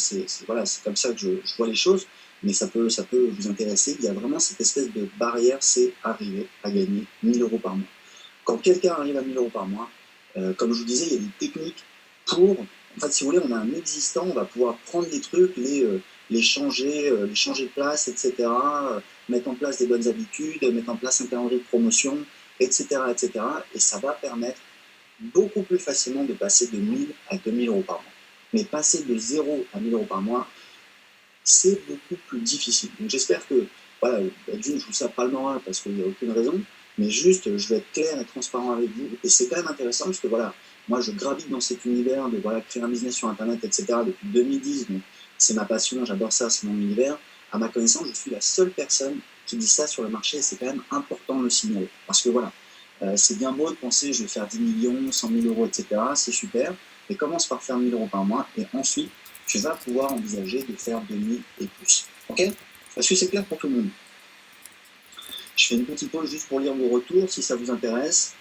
voilà, c'est comme ça que je vois les choses, mais ça peut vous intéresser. Il y a vraiment cette espèce de barrière, c'est arriver à gagner 1000 € par mois. Quand quelqu'un arrive à 1000 € par mois, comme je vous disais, il y a des techniques pour... En fait, si vous voulez, on a un existant, on va pouvoir prendre des trucs, les changer de place, etc., mettre en place des bonnes habitudes, mettre en place un calendrier de promotion, etc., etc. Et ça va permettre beaucoup plus facilement de passer de 1000 à 2000 € par mois. Mais passer de 0 à 1000 € par mois, c'est beaucoup plus difficile. Donc j'espère que, voilà, d'une, je vous sers pas le moral parce qu'il n'y a aucune raison, mais juste, je vais être clair et transparent avec vous. Et c'est quand même intéressant parce que, voilà, moi, je gravite dans cet univers de voilà, créer un business sur Internet, etc. depuis 2010. Donc, c'est ma passion, j'adore ça, c'est mon univers. À ma connaissance, je suis la seule personne qui dit ça sur le marché et c'est quand même important de le signaler. Parce que, voilà, c'est bien beau de penser je vais faire 10 millions, 100 000 €, etc. C'est super. Mais commence par faire 1000 € par mois et ensuite, tu vas pouvoir envisager de faire 2000 et plus. Ok? Est-ce que c'est clair pour tout le monde? Je fais une petite pause juste pour lire vos retours si ça vous intéresse.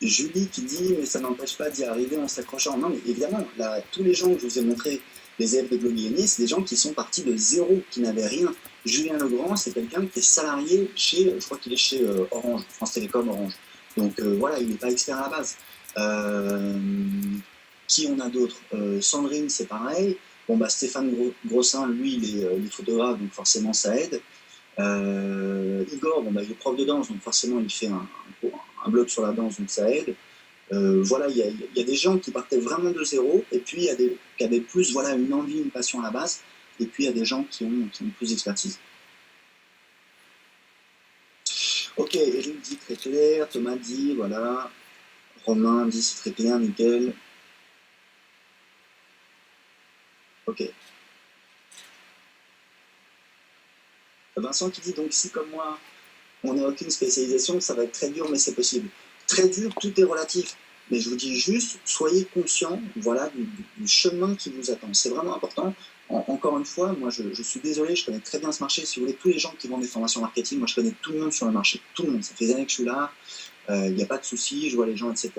Julie qui dit mais ça n'empêche pas d'y arriver en s'accrochant. Non mais évidemment, là, tous les gens que je vous ai montrés, les élèves de Blog Gagné, c'est des gens qui sont partis de zéro, qui n'avaient rien. Julien Legrand, c'est quelqu'un qui est salarié chez, je crois qu'il est chez Orange, France Télécom Orange. Donc voilà, il n'est pas expert à la base. Qui on a d'autres? Sandrine, c'est pareil. Bon bah Stéphane Grossin, lui, il est photographe, donc forcément ça aide. Igor, bon, bah, il est prof de danse, donc forcément il fait un blog sur la danse, donc ça aide. Voilà, il y a des gens qui partaient vraiment de zéro, et puis il y a des qui avaient plus voilà, une envie, une passion à la base, et puis il y a des gens qui ont plus d'expertise. Ok, Eric dit très clair, Thomas dit, voilà, Romain dit c'est très clair, nickel. Ok. Vincent qui dit donc si comme moi on n'a aucune spécialisation, ça va être très dur, mais c'est possible. Très dur, tout est relatif. Mais je vous dis juste, soyez conscient voilà, du chemin qui vous attend. C'est vraiment important. Encore une fois, moi je suis désolé, je connais très bien ce marché. Si vous voulez, tous les gens qui vendent des formations marketing, moi je connais tout le monde sur le marché. Tout le monde. Ça fait des années que je suis là. Il n'y a pas de souci, je vois les gens, etc.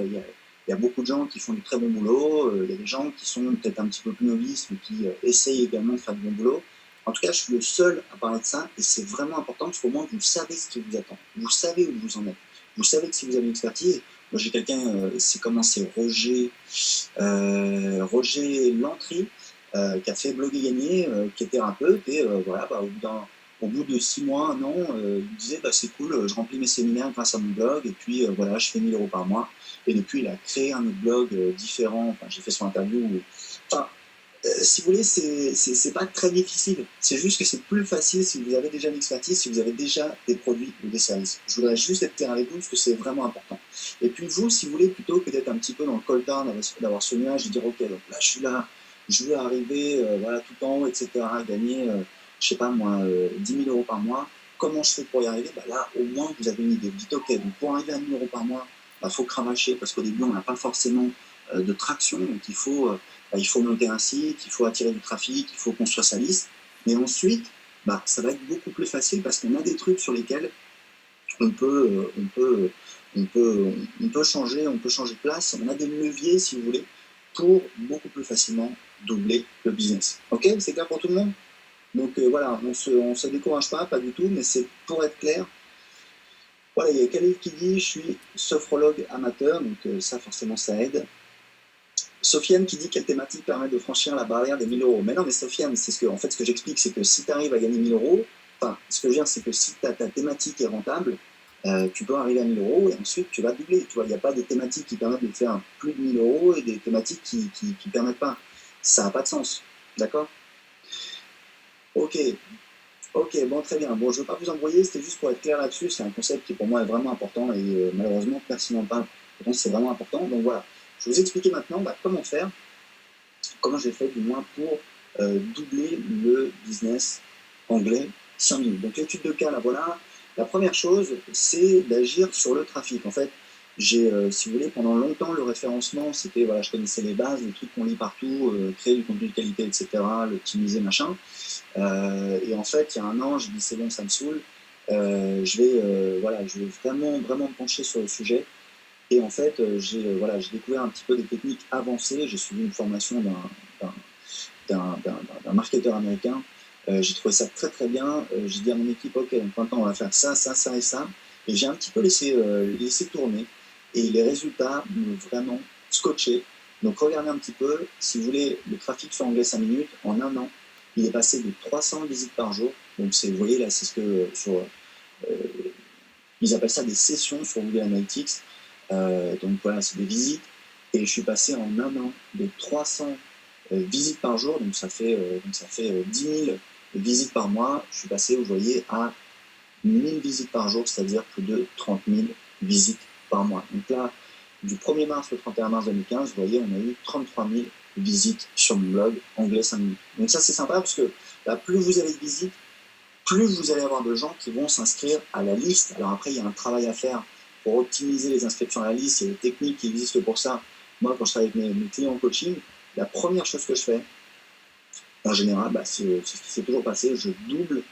Il y a beaucoup de gens qui font du très bon boulot. Il y a des gens qui sont peut-être un petit peu plus novices, mais qui essayent également de faire du bon boulot. En tout cas, je suis le seul à parler de ça et c'est vraiment important parce qu'au moins vous savez ce qui vous attend. Vous savez où vous en êtes. Vous savez que si vous avez une expertise, moi j'ai quelqu'un, c'est Roger Lantry, qui a fait Blog et Gagner, qui est thérapeute et voilà, bah, au bout de 6 mois, 1 an, il disait bah, c'est cool, je remplis mes séminaires grâce à mon blog et puis voilà, je fais 1000 € par mois. Et depuis, il a créé un autre blog différent. Enfin, j'ai fait son interview. Enfin, si vous voulez, c'est pas très difficile. C'est juste que c'est plus facile si vous avez déjà une expertise, si vous avez déjà des produits ou des services. Je voudrais juste être clair avec vous parce que c'est vraiment important. Et puis vous, si vous voulez, plutôt que d'être un petit peu dans le call down, d'avoir ce nuage et dire ok, donc là je suis là, je veux arriver voilà, tout en haut, etc., gagner, je sais pas moi, 10 000 € par mois. Comment je fais pour y arriver? Bah là, au moins, vous avez une idée. Vous dites ok, donc pour arriver à 1000 € par mois, il faut cravacher parce qu'au début, on n'a pas forcément de traction, donc il faut monter un site, il faut attirer du trafic, il faut construire sa liste. Mais ensuite, bah, ça va être beaucoup plus facile parce qu'on a des trucs sur lesquels on peut changer de place. On a des leviers, si vous voulez, pour beaucoup plus facilement doubler le business. Ok, c'est clair pour tout le monde? Donc voilà, on se décourage pas du tout, mais c'est pour être clair. Voilà, il y a Khalil qui dit je suis sophrologue amateur, donc ça forcément ça aide. Sofiane qui dit quelle thématique permet de franchir la barrière des 1000 €. Mais non, mais Sofiane, c'est en fait, ce que j'explique, c'est que si tu arrives à gagner 1000 €, enfin, ce que je veux dire, c'est que si ta thématique est rentable, tu peux arriver à 1000 € et ensuite tu vas doubler. Tu vois, il n'y a pas des thématiques qui permettent de faire plus de 1000 € et des thématiques qui ne permettent pas. Ça n'a pas de sens. D'accord? Ok, ok, bon, très bien. Bon, je ne veux pas vous embrouiller, c'était juste pour être clair là-dessus. C'est un concept qui pour moi est vraiment important et malheureusement, personne n'en parle. Pourtant, c'est vraiment important. Donc voilà, je vais vous expliquer maintenant comment faire, comment j'ai fait du moins pour doubler le business anglais 5 minutes. Donc l'étude de cas, là voilà. La première chose, c'est d'agir sur le trafic. En fait, j'ai, si vous voulez, pendant longtemps, le référencement, c'était, voilà, je connaissais les bases, les trucs qu'on lit partout, créer du contenu de qualité, etc., l'optimiser, machin. Et en fait, il y a un an, j'ai dit, c'est bon, ça me saoule. Voilà, je vais vraiment, vraiment me pencher sur le sujet. Et en fait, voilà, j'ai découvert un petit peu des techniques avancées. J'ai suivi une formation d'un marketeur américain. J'ai trouvé ça très très bien. J'ai dit à mon équipe, ok, donc maintenant on va faire ça, ça, ça et ça. Et j'ai un petit peu laissé tourner. Et les résultats m'ont vraiment scotché. Donc regardez un petit peu, si vous voulez, le trafic sur Anglais 5 minutes, en un an, il est passé de 300 visites par jour. Donc vous voyez là, c'est ce que ils appellent ça des sessions sur Google Analytics. Donc voilà, c'est des visites. Et je suis passé en un an de 300 visites par jour, donc ça fait 10 000 visites par mois. Je suis passé, vous voyez, à 1000 visites par jour, c'est-à-dire plus de 30 000 visites par mois. Donc là, du 1er mars au 31 mars 2015, vous voyez, on a eu 33 000 visites sur mon blog Anglais 5 minutes. Donc ça, c'est sympa parce que là, plus vous avez de visites, plus vous allez avoir de gens qui vont s'inscrire à la liste. Alors après, il y a un travail à faire pour optimiser les inscriptions à la liste. Il y a des techniques qui existent pour ça. Moi, quand je travaille avec mes clients en coaching, la première chose que je fais, en général, c'est ce qui s'est toujours passé, je double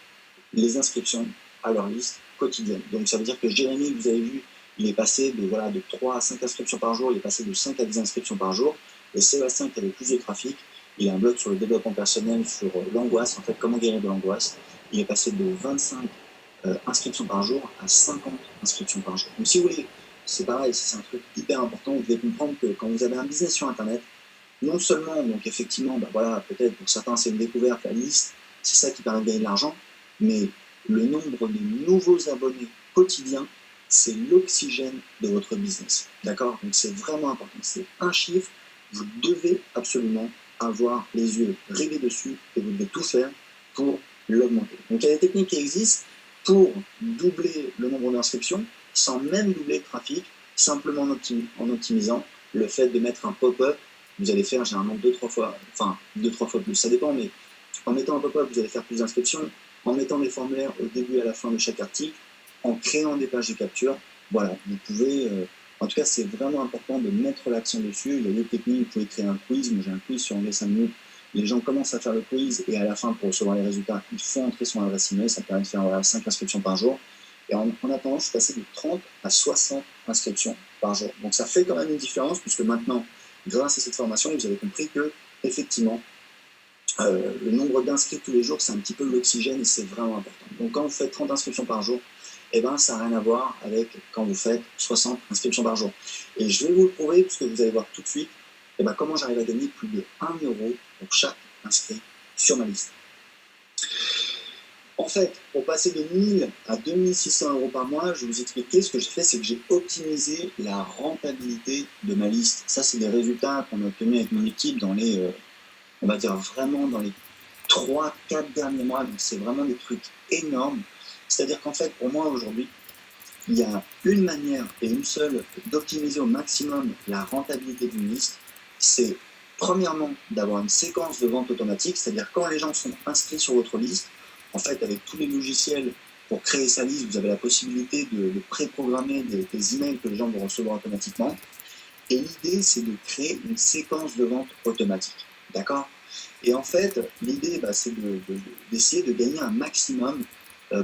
les inscriptions à leur liste quotidienne. Donc ça veut dire que Jérémy, vous avez vu, il est passé de 3 à 5 inscriptions par jour, il est passé de 5 à 10 inscriptions par jour. Et Sébastien, qui avait plus de trafic, il a un blog sur le développement personnel, sur l'angoisse, en fait, comment guérir de l'angoisse. Il est passé de 25 inscriptions par jour à 50 inscriptions par jour. Donc si vous voulez, c'est pareil, c'est un truc hyper important. Vous devez comprendre que quand vous avez un business sur Internet, non seulement, donc effectivement, voilà, peut-être pour certains c'est une découverte, la liste, c'est ça qui permet de gagner de l'argent, mais le nombre de nouveaux abonnés quotidiens, c'est l'oxygène de votre business. D'accord? Donc c'est vraiment important. C'est un chiffre, vous devez absolument avoir les yeux rivés dessus et vous devez tout faire pour l'augmenter. Donc il y a des techniques qui existent pour doubler le nombre d'inscriptions sans même doubler le trafic, simplement en optimisant le fait de mettre un pop-up. Vous allez faire généralement 2-3 fois plus, ça dépend, mais en mettant un pop-up, vous allez faire plus d'inscriptions, en mettant des formulaires au début et à la fin de chaque article, en créant des pages de capture. Voilà, vous pouvez, en tout cas, c'est vraiment important de mettre l'accent dessus. Il y a des techniques, vous pouvez créer un quiz. Moi, j'ai un quiz sur Anglais 5 minutes. Les gens commencent à faire le quiz et à la fin, pour recevoir les résultats, il faut entrer son adresse email. Ça permet de faire 5 inscriptions par jour. Et en attendant, je suis passé de 30 à 60 inscriptions par jour. Donc ça fait quand même une différence, puisque maintenant, grâce à cette formation, vous avez compris que, effectivement, le nombre d'inscrits tous les jours, c'est un petit peu l'oxygène et c'est vraiment important. Donc quand vous faites 30 inscriptions par jour, eh ben, ça n'a rien à voir avec quand vous faites 60 inscriptions par jour. Et je vais vous le prouver, puisque vous allez voir tout de suite comment j'arrive à gagner plus de 1 euro pour chaque inscrit sur ma liste. En fait, pour passer de 1000 à 2600 euros par mois, je vais vous expliquer ce que j'ai fait, c'est que j'ai optimisé la rentabilité de ma liste. Ça, c'est des résultats qu'on a obtenus avec mon équipe dans les, on va dire vraiment dans les 3-4 derniers mois. Donc, c'est vraiment des trucs énormes. C'est-à-dire qu'en fait, pour moi, aujourd'hui, il y a une manière et une seule d'optimiser au maximum la rentabilité d'une liste. C'est premièrement d'avoir une séquence de vente automatique, c'est-à-dire quand les gens sont inscrits sur votre liste, en fait, avec tous les logiciels pour créer sa liste, vous avez la possibilité de préprogrammer des emails que les gens vont recevoir automatiquement. Et l'idée, c'est de créer une séquence de vente automatique. D'accord? Et en fait, l'idée, c'est d'essayer de gagner un maximum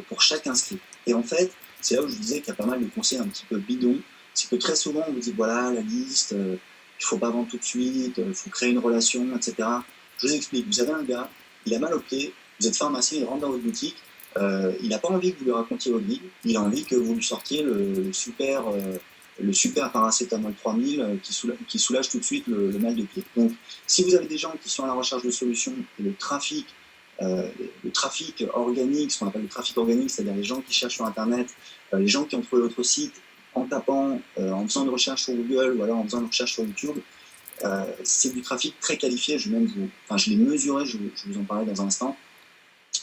pour chaque inscrit. Et en fait, c'est là où je disais qu'il y a pas mal de conseils un petit peu bidons. C'est que très souvent, on vous dit, voilà, la liste, il ne faut pas vendre tout de suite, il faut créer une relation, etc. Je vous explique, vous avez un gars, il a mal au pied, vous êtes pharmacien, il rentre dans votre boutique, il n'a pas envie que vous lui racontiez votre vie, il a envie que vous lui sortiez le super paracétamol 3000 qui soulage tout de suite le mal de pied. Donc, si vous avez des gens qui sont à la recherche de solutions, et le trafic organique, ce qu'on appelle le trafic organique, c'est-à-dire les gens qui cherchent sur Internet, les gens qui ont trouvé votre site en tapant, en faisant une recherche sur Google ou alors en faisant une recherche sur YouTube, c'est du trafic très qualifié. Je l'ai mesuré, je vais vous en parler dans un instant.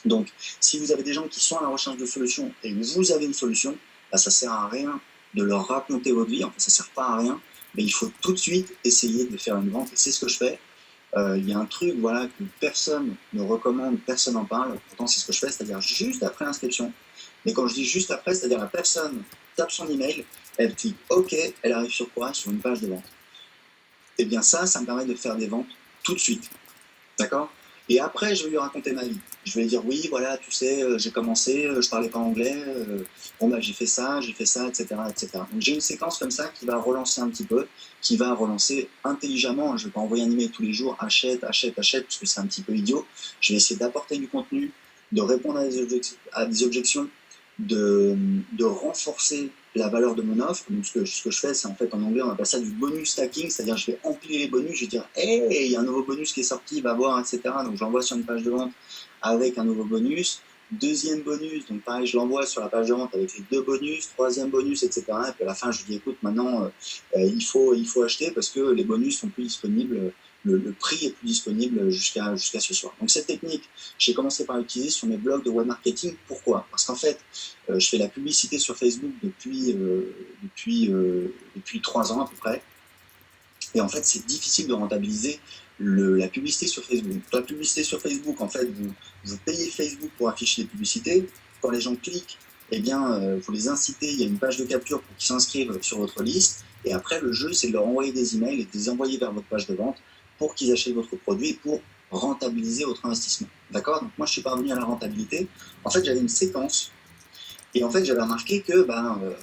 Donc, si vous avez des gens qui sont à la recherche de solutions et que vous avez une solution, bah, ça ne sert à rien de leur raconter votre vie. En fait, ça ne sert pas à rien, mais il faut tout de suite essayer de faire une vente. Et c'est ce que je fais. Il y a un truc voilà, que personne ne recommande, personne n'en parle. Pourtant, c'est ce que je fais, c'est-à-dire juste après l'inscription. Mais quand je dis juste après, c'est-à-dire la personne tape son email, elle clique OK, elle arrive sur quoi? Sur une page de vente. Et bien ça me permet de faire des ventes tout de suite. D'accord? Et après, je vais lui raconter ma vie. Je vais lui dire, oui, voilà, tu sais, j'ai commencé, je parlais pas anglais, bon, bah, j'ai fait ça, etc., etc. Donc, j'ai une séquence comme ça qui va relancer un petit peu, qui va relancer intelligemment. Je vais pas envoyer un email tous les jours, achète, achète, achète, parce que c'est un petit peu idiot. Je vais essayer d'apporter du contenu, de répondre à des objections, de renforcer la valeur de mon offre. Donc, ce que je fais, c'est en fait, en anglais, on appelle ça du bonus stacking, c'est-à-dire je vais empiler les bonus, je vais dire, hey, il y a un nouveau bonus qui est sorti, va voir, etc. Donc, je l'envoie sur une page de vente avec un nouveau bonus. Deuxième bonus, donc pareil, je l'envoie sur la page de vente avec les 2 bonus, troisième bonus, etc. Et puis à la fin, je lui dis, écoute, maintenant, il faut acheter parce que les bonus sont plus disponibles, le prix est plus disponible jusqu'à ce soir. Donc, cette technique, j'ai commencé par l'utiliser sur mes blogs de web marketing. Pourquoi? Parce qu'en fait, je fais la publicité sur Facebook depuis 3 ans à peu près. Et en fait, c'est difficile de rentabiliser la publicité sur Facebook. La publicité sur Facebook, en fait, vous payez Facebook pour afficher les publicités. Quand les gens cliquent, eh bien, vous les incitez, il y a une page de capture pour qu'ils s'inscrivent sur votre liste. Et après, le jeu, c'est de leur envoyer des emails et de les envoyer vers votre page de vente pour qu'ils achètent votre produit et pour rentabiliser votre investissement. D'accord? Donc moi, je suis parvenu à la rentabilité. En fait, j'avais une séquence et en fait, j'avais remarqué que,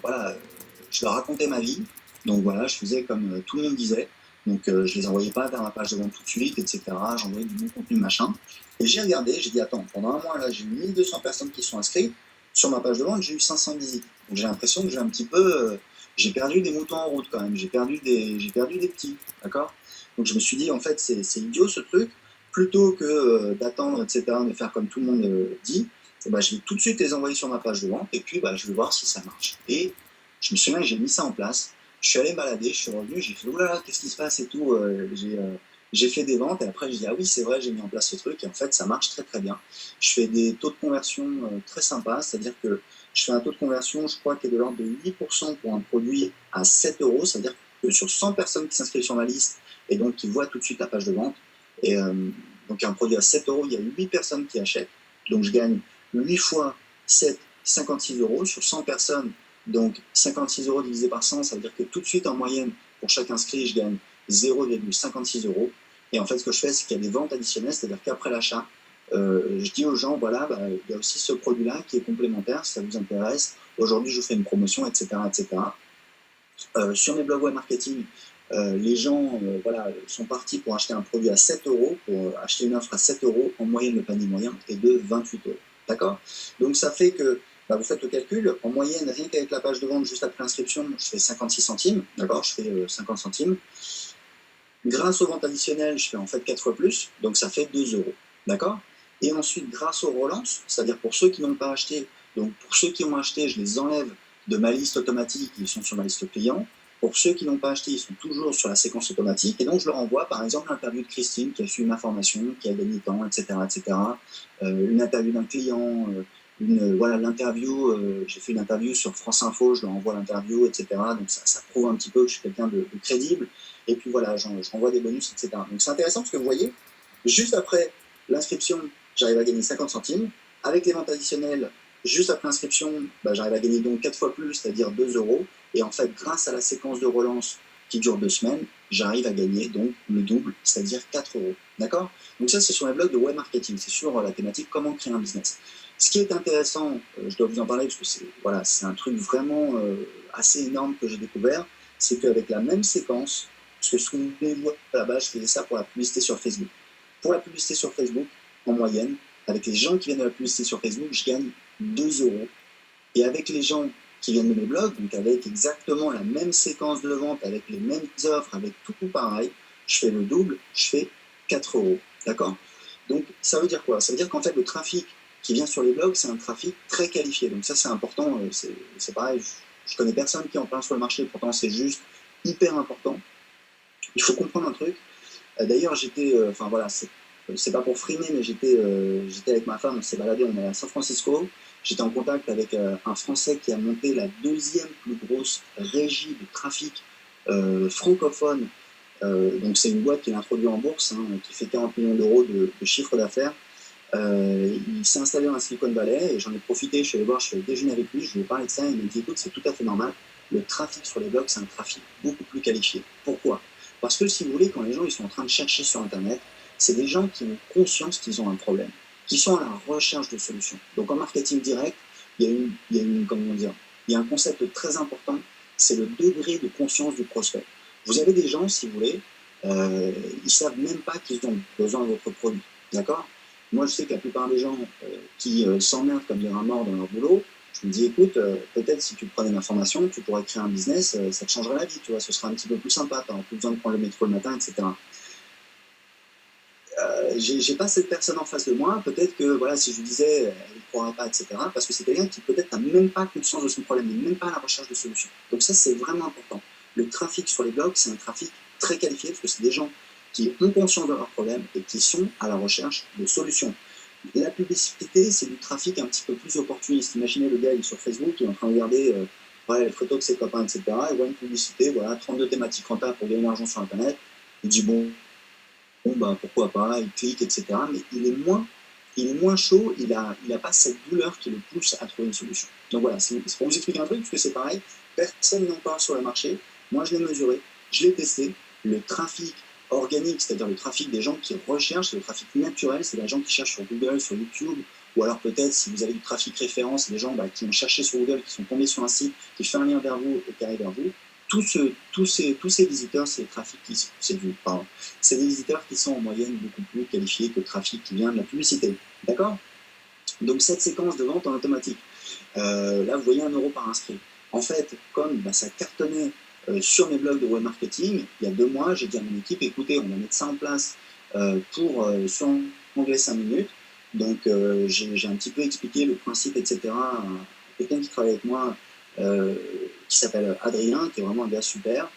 voilà, je leur racontais ma vie. Donc voilà, je faisais comme tout le monde disait. Donc je les envoyais pas vers ma page de vente tout de suite, etc. J'envoyais du bon contenu, machin. Et j'ai regardé, j'ai dit, attends, pendant un mois, là, j'ai eu 1200 personnes qui sont inscrites. Sur ma page de vente, j'ai eu 500 visites. Donc j'ai l'impression que j'ai un petit peu... j'ai perdu des moutons en route quand même. J'ai perdu des petits, d'accord? Donc je me suis dit, en fait, c'est idiot ce truc. Plutôt que d'attendre, etc., de faire comme tout le monde dit, je vais tout de suite les envoyer sur ma page de vente et puis je vais voir si ça marche. Et je me souviens que j'ai mis ça en place. Je suis allé me balader, je suis revenu, j'ai fait oulala, qu'est-ce qui se passe et tout. J'ai fait des ventes et après j'ai dit ah oui, c'est vrai, j'ai mis en place ce truc et en fait ça marche très très bien. Je fais des taux de conversion très sympas, c'est-à-dire que je fais un taux de conversion, je crois, qui est de l'ordre de 8% pour un produit à 7 euros, c'est-à-dire que sur 100 personnes qui s'inscrivent sur ma liste et donc qui voient tout de suite la page de vente, et donc un produit à 7 euros, il y a 8 personnes qui achètent, donc je gagne 8 fois 7, 56 euros sur 100 personnes. Donc 56 euros divisé par 100, ça veut dire que tout de suite, en moyenne, pour chaque inscrit, je gagne 0,56 euros. Et en fait, ce que je fais, c'est qu'il y a des ventes additionnelles, c'est-à-dire qu'après l'achat, je dis aux gens, voilà, il y a aussi ce produit-là qui est complémentaire, si ça vous intéresse. Aujourd'hui, je vous fais une promotion, etc. etc. Sur mes blogs web marketing, les gens sont partis pour acheter un produit à 7 euros, pour acheter une offre à 7 euros. En moyenne, le panier moyen est de 28 euros. D'accord? Donc ça fait que vous faites le calcul, en moyenne, rien qu'avec la page de vente juste après l'inscription, je fais 56 centimes, d'accord, je fais 50 centimes. Grâce aux ventes additionnelles, je fais en fait 4 fois plus, donc ça fait 2 euros, d'accord? Et ensuite, grâce aux relances, c'est-à-dire pour ceux qui n'ont pas acheté, donc pour ceux qui ont acheté, je les enlève de ma liste automatique, ils sont sur ma liste client. Pour ceux qui n'ont pas acheté, ils sont toujours sur la séquence automatique, et donc je leur envoie par exemple l'interview de Christine qui a suivi ma formation, qui a gagné temps, etc. etc. Une interview d'un client, l'interview, j'ai fait une interview sur France Info, je leur envoie l'interview, etc. Donc ça prouve un petit peu que je suis quelqu'un de crédible. Et puis voilà, je renvoie des bonus, etc. Donc c'est intéressant parce que vous voyez, juste après l'inscription, j'arrive à gagner 50 centimes. Avec les ventes additionnelles, juste après l'inscription, j'arrive à gagner donc 4 fois plus, c'est-à-dire 2 euros. Et en fait, grâce à la séquence de relance qui dure 2 semaines, j'arrive à gagner donc le double, c'est-à-dire 4 euros. D'accord? Donc ça, c'est sur les blogs de web marketing, c'est sur la thématique comment créer un business. Ce qui est intéressant, je dois vous en parler parce que c'est un truc vraiment assez énorme que j'ai découvert, c'est qu'avec la même séquence, parce que souvenez-vous, à la base, je faisais ça pour la publicité sur Facebook. Pour la publicité sur Facebook, en moyenne, avec les gens qui viennent de la publicité sur Facebook, je gagne 2 euros. Et avec les gens qui viennent de mes blogs, donc avec exactement la même séquence de vente, avec les mêmes offres, avec tout pareil, je fais le double, je fais 4 euros. D'accord? Donc ça veut dire quoi? Ça veut dire qu'en fait, le trafic qui vient sur les blogs, c'est un trafic très qualifié. Donc ça, c'est important. C'est pareil, je connais personne qui en parle sur le marché, pourtant c'est juste hyper important. Il faut comprendre un truc. D'ailleurs, j'étais, enfin voilà, c'est pas pour frimer, mais j'étais avec ma femme, on s'est baladé, on est à San Francisco. J'étais en contact avec un Français qui a monté la deuxième plus grosse régie de trafic francophone. Donc c'est une boîte qui est introduite en bourse, hein, qui fait 40 millions d'euros de chiffre d'affaires. Il s'est installé dans la Silicon Valley et j'en ai profité, je suis allé voir, je suis allé déjeuner avec lui, je lui ai parlé de ça, il m'a dit écoute, c'est tout à fait normal, le trafic sur les blogs, c'est un trafic beaucoup plus qualifié. Pourquoi? Parce que si vous voulez, quand les gens ils sont en train de chercher sur Internet, c'est des gens qui ont conscience qu'ils ont un problème, qui sont à la recherche de solutions. Donc en marketing direct, comment dire, il y a un concept très important, c'est le degré de conscience du prospect. Vous avez des gens, si vous voulez, ils ne savent même pas qu'ils ont besoin de votre produit. D'accord? Moi, je sais que la plupart des gens qui s'emmerdent comme des rats morts dans leur boulot, je me dis, écoute, peut-être si tu prenais ma formation, tu pourrais créer un business, ça te changerait la vie, tu vois, ce serait un petit peu plus sympa, tu n'auras plus besoin de prendre le métro le matin, etc. J'ai pas cette personne en face de moi, peut-être que voilà, si je lui disais, elle ne croirait pas, etc. Parce que c'est quelqu'un qui peut-être n'a même pas conscience de son problème, n'est même pas à la recherche de solutions. Donc ça, c'est vraiment important. Le trafic sur les blogs, c'est un trafic très qualifié, parce que c'est des gens qui ont conscience de leurs problèmes et qui sont à la recherche de solutions. La publicité, c'est du trafic un petit peu plus opportuniste. Imaginez le gars, il est sur Facebook, il est en train de regarder les photos de ses copains, etc. Il voit une publicité, voilà, 32 thématiques rentables pour gagner de l'argent sur Internet. Il dit, bon, bah, pourquoi pas, il clique, etc. Mais il est moins chaud, il a pas cette douleur qui le pousse à trouver une solution. Donc voilà, c'est pour vous expliquer un truc, parce que c'est pareil, personne n'en parle sur le marché. Moi, je l'ai mesuré, je l'ai testé. Le trafic organique, c'est-à-dire le trafic des gens qui recherchent, le trafic naturel, c'est des gens qui cherchent sur Google, sur YouTube, ou alors peut-être si vous avez du trafic référence, des gens qui ont cherché sur Google, qui sont tombés sur un site, qui fait un lien vers vous et qui arrive vers vous. Tous ces visiteurs, c'est c'est des visiteurs qui sont en moyenne beaucoup plus qualifiés que le trafic qui vient de la publicité. D'accord? Donc cette séquence de vente en automatique, là vous voyez 1 euro par inscrit. En fait, comme ça cartonnait sur mes blogs de web marketing, il y a 2 mois, j'ai dit à mon équipe, écoutez, on va mettre ça en place sur anglais 5 minutes. Donc j'ai un petit peu expliqué le principe, etc. à quelqu'un qui travaille avec moi, qui s'appelle Adrien, qui est vraiment un gars super.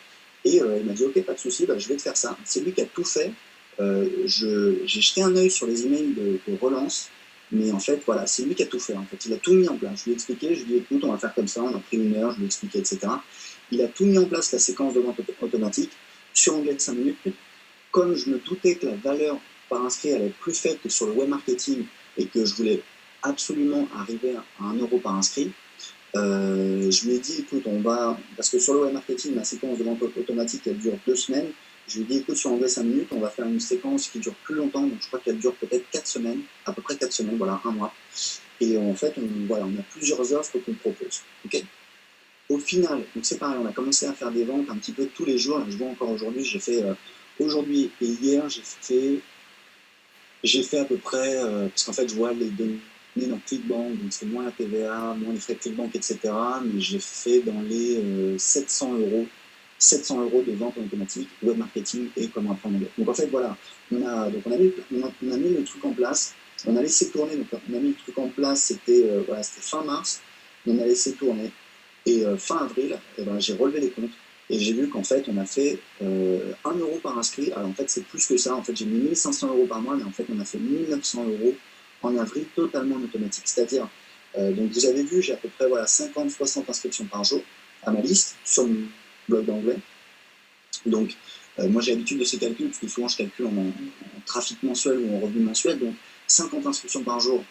Et il m'a dit, ok, pas de souci, je vais te faire ça. C'est lui qui a tout fait. J'ai jeté un œil sur les emails de relance, mais en fait, voilà, c'est lui qui a tout fait. En fait, il a tout mis en place. Je lui ai expliqué, je lui ai dit, écoute, on va faire comme ça, on a pris 1 heure, je lui ai expliqué, etc. Il a tout mis en place, la séquence de vente automatique, sur anglais de 5 minutes. Comme je me doutais que la valeur par inscrit allait être plus faible que sur le web marketing et que je voulais absolument arriver à 1 euro par inscrit, je lui ai dit, écoute, parce que sur le web marketing, la séquence de vente automatique, elle dure 2 semaines. Je lui ai dit, écoute, sur anglais 5 minutes, on va faire une séquence qui dure plus longtemps, donc je crois qu'elle dure peut-être 4 semaines, à peu près 4 semaines, voilà, 1 mois. Et en fait, on a plusieurs offres qu'on propose. Okay, au final, donc c'est pareil, on a commencé à faire des ventes un petit peu tous les jours. Là, je vois encore aujourd'hui, j'ai fait aujourd'hui et hier, j'ai fait à peu près, parce qu'en fait, je vois les données dans ClickBank, donc c'est moins la TVA, moins les frais de ClickBank, etc. Mais j'ai fait dans les 700 euros de vente en automatique, web marketing et comment apprendre anglais. Donc en fait, voilà, on a mis le truc en place, on a laissé tourner, donc on a mis le truc en place, c'était fin mars, on a laissé tourner, et fin avril, j'ai relevé les comptes, et j'ai vu qu'en fait, on a fait 1 euro par inscrit. Alors en fait, c'est plus que ça. En fait, j'ai mis 1500 euros par mois, mais en fait, on a fait 1900 euros en avril, totalement en automatique. C'est-à-dire, donc vous avez vu, j'ai à peu près 50-60 inscriptions par jour à ma liste sur mon blog d'anglais. Donc, moi, j'ai l'habitude de ces calculs, parce que souvent, je calcule en trafic mensuel ou en revenu mensuel. Donc, 50 inscriptions par jour.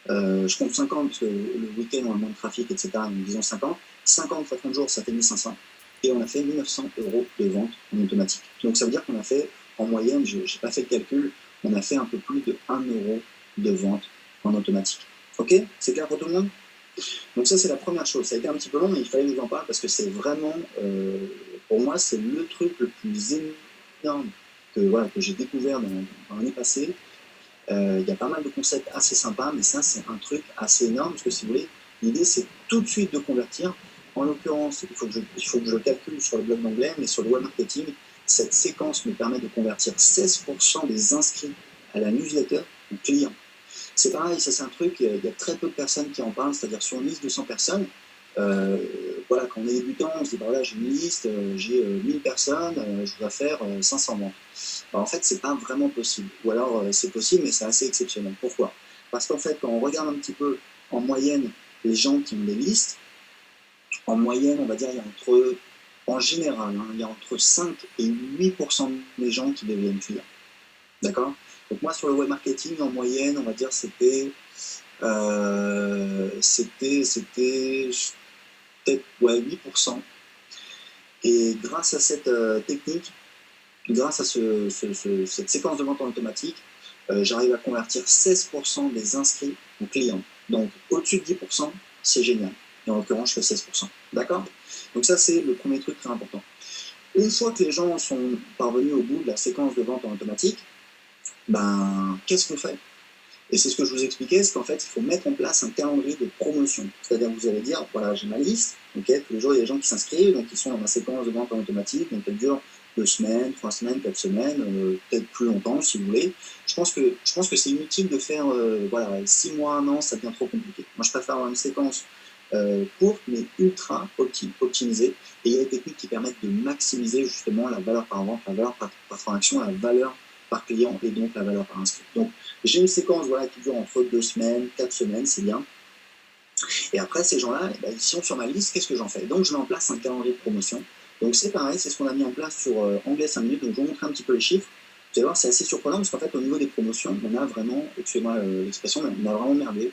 Je compte 50 parce que le week-end, on a moins de trafic, etc. Donc, disons 50. 50 fois 30 jours, ça fait 1500. Et on a fait 1900 euros de vente en automatique. Donc ça veut dire qu'on a fait, en moyenne, je n'ai pas fait le calcul, on a fait un peu plus de 1 euro de vente en automatique. Ok? C'est clair pour tout le monde? Donc ça, c'est la première chose. Ça a été un petit peu long, mais il fallait que je vous en parle parce que c'est vraiment, pour moi, c'est le truc le plus énorme que j'ai découvert dans l'année passée. Il y a pas mal de concepts assez sympas, mais ça, c'est un truc assez énorme parce que si vous voulez, l'idée, c'est tout de suite de convertir. En l'occurrence, il faut que je calcule sur le blog d'anglais, mais sur le web marketing, cette séquence me permet de convertir 16% des inscrits à la newsletter en clients. C'est pareil, ça c'est un truc, il y a très peu de personnes qui en parlent, c'est-à-dire sur une liste de 100 personnes, Voilà, quand on est débutant, on se dit, bah, voilà, j'ai une liste, j'ai 1000 personnes, je dois faire 500 ventes. Bah, en fait, c'est pas vraiment possible. Ou alors, c'est possible, mais c'est assez exceptionnel. Pourquoi? Parce qu'en fait, quand on regarde un petit peu en moyenne les gens qui ont des listes, en moyenne, on va dire, il y a en général, hein, il y a entre 5 et 8% des gens qui deviennent clients. D'accord? Donc moi, sur le web marketing, en moyenne, on va dire, c'était peut-être ouais, 8%. Et grâce à cette technique, grâce à cette séquence de vente en automatique, j'arrive à convertir 16% des inscrits en clients. Donc au-dessus de 10%, c'est génial. Et en l'occurrence, je fais 16%. D'accord? Donc ça, c'est le premier truc très important. Une fois que les gens sont parvenus au bout de la séquence de vente en automatique, ben, qu'est-ce qu'on fait? Et c'est ce que je vous expliquais, c'est qu'en fait, il faut mettre en place un calendrier de promotion. C'est-à-dire que vous allez dire, voilà, j'ai ma liste, ok, tous les jours, il y a des gens qui s'inscrivent, donc ils sont dans ma séquence de vente en automatique, donc elle dure 2 semaines, 3 semaines, 4 semaines, peut-être plus longtemps si vous voulez. Je pense que c'est inutile de faire voilà, 6 mois, 1 an, ça devient trop compliqué. Moi, je préfère avoir une séquence courte, mais ultra optimisée. Et il y a des techniques qui permettent de maximiser justement la valeur par vente, la valeur par transaction, la valeur par client et donc la valeur par inscrit. Donc, j'ai une séquence voilà, qui dure entre 2 semaines, 4 semaines, c'est bien. Et après, ces gens-là, eh ben, ils sont sur ma liste, qu'est-ce que j'en fais? Donc, je mets en place un calendrier de promotion. Donc, c'est pareil, c'est ce qu'on a mis en place sur Anglais 5 minutes. Donc, je vais vous montrer un petit peu les chiffres. Vous allez voir, c'est assez surprenant parce qu'en fait, au niveau des promotions, on a vraiment, excusez-moi l'expression, mais on a vraiment merdé.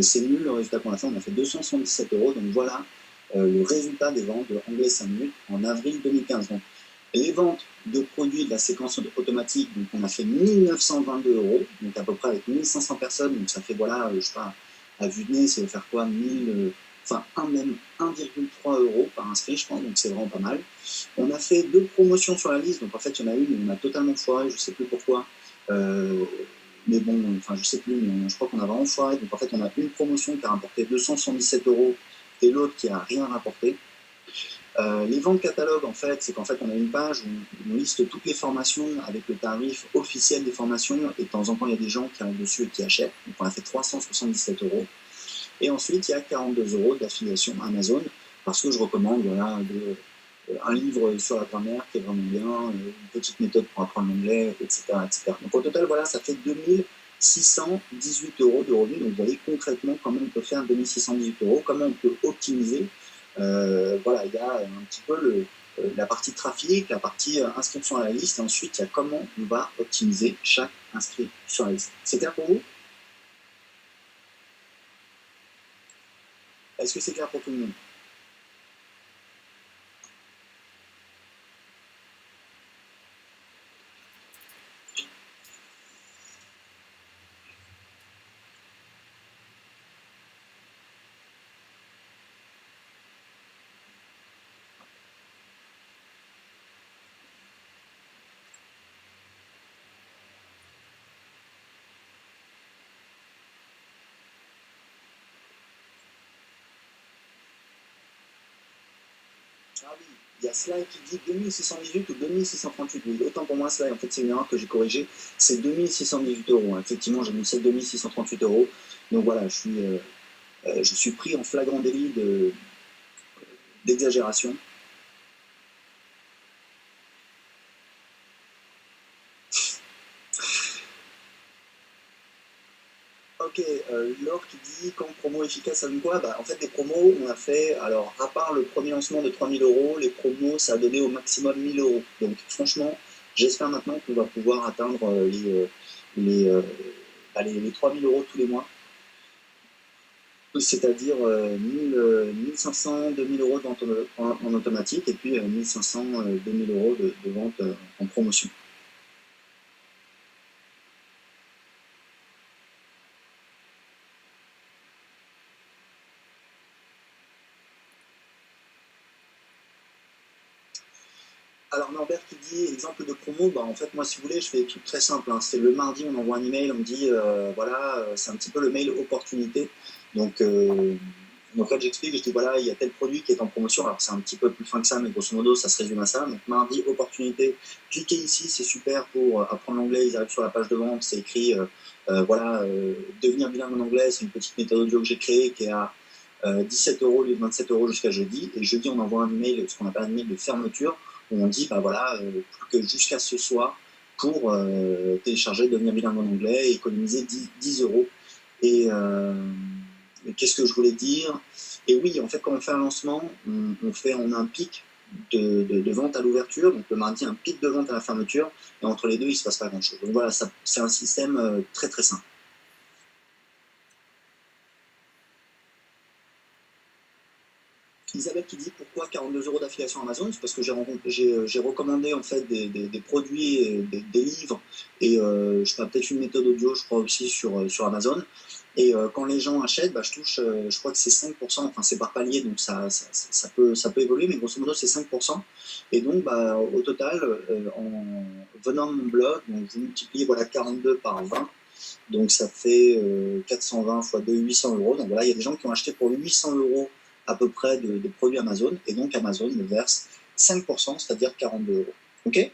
C'est nul le résultat qu'on a fait. On a fait 277 euros. Donc, voilà le résultat des ventes de Anglais 5 minutes en avril 2015. Donc, les ventes de produits de la séquence automatique, donc on a fait 1922 euros, donc à peu près avec 1500 personnes, donc ça fait, voilà, je sais pas, à vue de nez, ça va faire quoi, 1000, enfin même 1,3 euros par inscrit, je pense, donc c'est vraiment pas mal. On a fait 2 promotions sur la liste, donc en fait, il y en a une, on a totalement foiré, je sais plus pourquoi, mais bon, enfin, je sais plus, mais je crois qu'on a vraiment foiré, donc en fait, on a une promotion qui a rapporté 277 euros et l'autre qui a rien rapporté. Les ventes catalogue, en fait, c'est qu'en fait, on a une page où on liste toutes les formations avec le tarif officiel des formations, et de temps en temps, il y a des gens qui arrivent dessus et qui achètent. Donc, on a fait 377 euros. Et ensuite, il y a 42 euros d'affiliation Amazon, parce que je recommande voilà, un livre sur la grammaire qui est vraiment bien, une petite méthode pour apprendre l'anglais, etc., etc. Donc, au total, voilà, ça fait 2618 euros de revenus. Donc, vous voyez concrètement comment on peut faire 2618 euros, comment on peut optimiser. Voilà, il y a un petit peu la partie trafic, la partie inscription à la liste, et ensuite il y a comment on va optimiser chaque inscrit sur la liste. C'est clair pour vous? Est-ce que c'est clair pour tout le monde? Ah oui, il y a Sly qui dit 2618 ou 2638. Oui, autant pour moi, Sly, en fait, c'est une erreur que j'ai corrigée. C'est 2618 euros. Effectivement, j'ai mis ça 2638 euros. Donc voilà, je suis pris en flagrant délit d'exagération. Ok, Laure qui dit quand promo efficace, ça donne quoi? Bah, en fait, des promos, on a fait, alors à part le premier lancement de 3000 euros, les promos, ça a donné au maximum 1000 euros. Donc franchement, j'espère maintenant qu'on va pouvoir atteindre les, euh, les 3000 euros tous les mois, c'est-à-dire 1500, 2000 euros de vente en automatique et puis 1500, 2000 euros de vente en promotion. Alors Norbert qui dit exemple de promo, bah en fait moi si vous voulez je fais des trucs très simples, hein. C'est le mardi on envoie un email, on me dit voilà c'est un petit peu le mail opportunité. Donc en fait j'explique, je dis voilà il y a tel produit qui est en promotion, alors c'est un petit peu plus fin que ça mais grosso modo ça se résume à ça. Donc mardi opportunité, cliquez ici c'est super pour apprendre l'anglais, ils arrivent sur la page de vente, c'est écrit voilà devenir bilingue en anglais, c'est une petite méthode audio que j'ai créée qui est à 17 euros au lieu de 27 euros jusqu'à jeudi. Et jeudi, on envoie un email, ce qu'on appelle un email de fermeture, où on dit, bah voilà, plus que jusqu'à ce soir pour télécharger, devenir bilingue en anglais et économiser 10 euros. Et qu'est-ce que je voulais dire? Et oui, en fait, quand on fait un lancement, on a un pic de vente à l'ouverture, donc le mardi, un pic de vente à la fermeture, et entre les deux, il ne se passe pas grand-chose. Donc voilà, c'est un système très très simple. Isabelle qui dit pourquoi 42 euros d'affiliation Amazon, c'est parce que j'ai recommandé en fait des produits, et des livres, et je fais peut-être une méthode audio, je crois aussi sur Amazon. Et quand les gens achètent, bah, je touche, je crois que c'est 5%, enfin c'est par palier, donc ça peut évoluer, mais grosso modo c'est 5%. Et donc bah, au total, en venant de mon blog, donc vous multipliez voilà, 42 par 20, donc ça fait 420 fois 2, 800 euros. Donc voilà, il y a des gens qui ont acheté pour 800 euros à peu près de produits Amazon, et donc Amazon me verse 5%, c'est-à-dire 42 euros. Ok?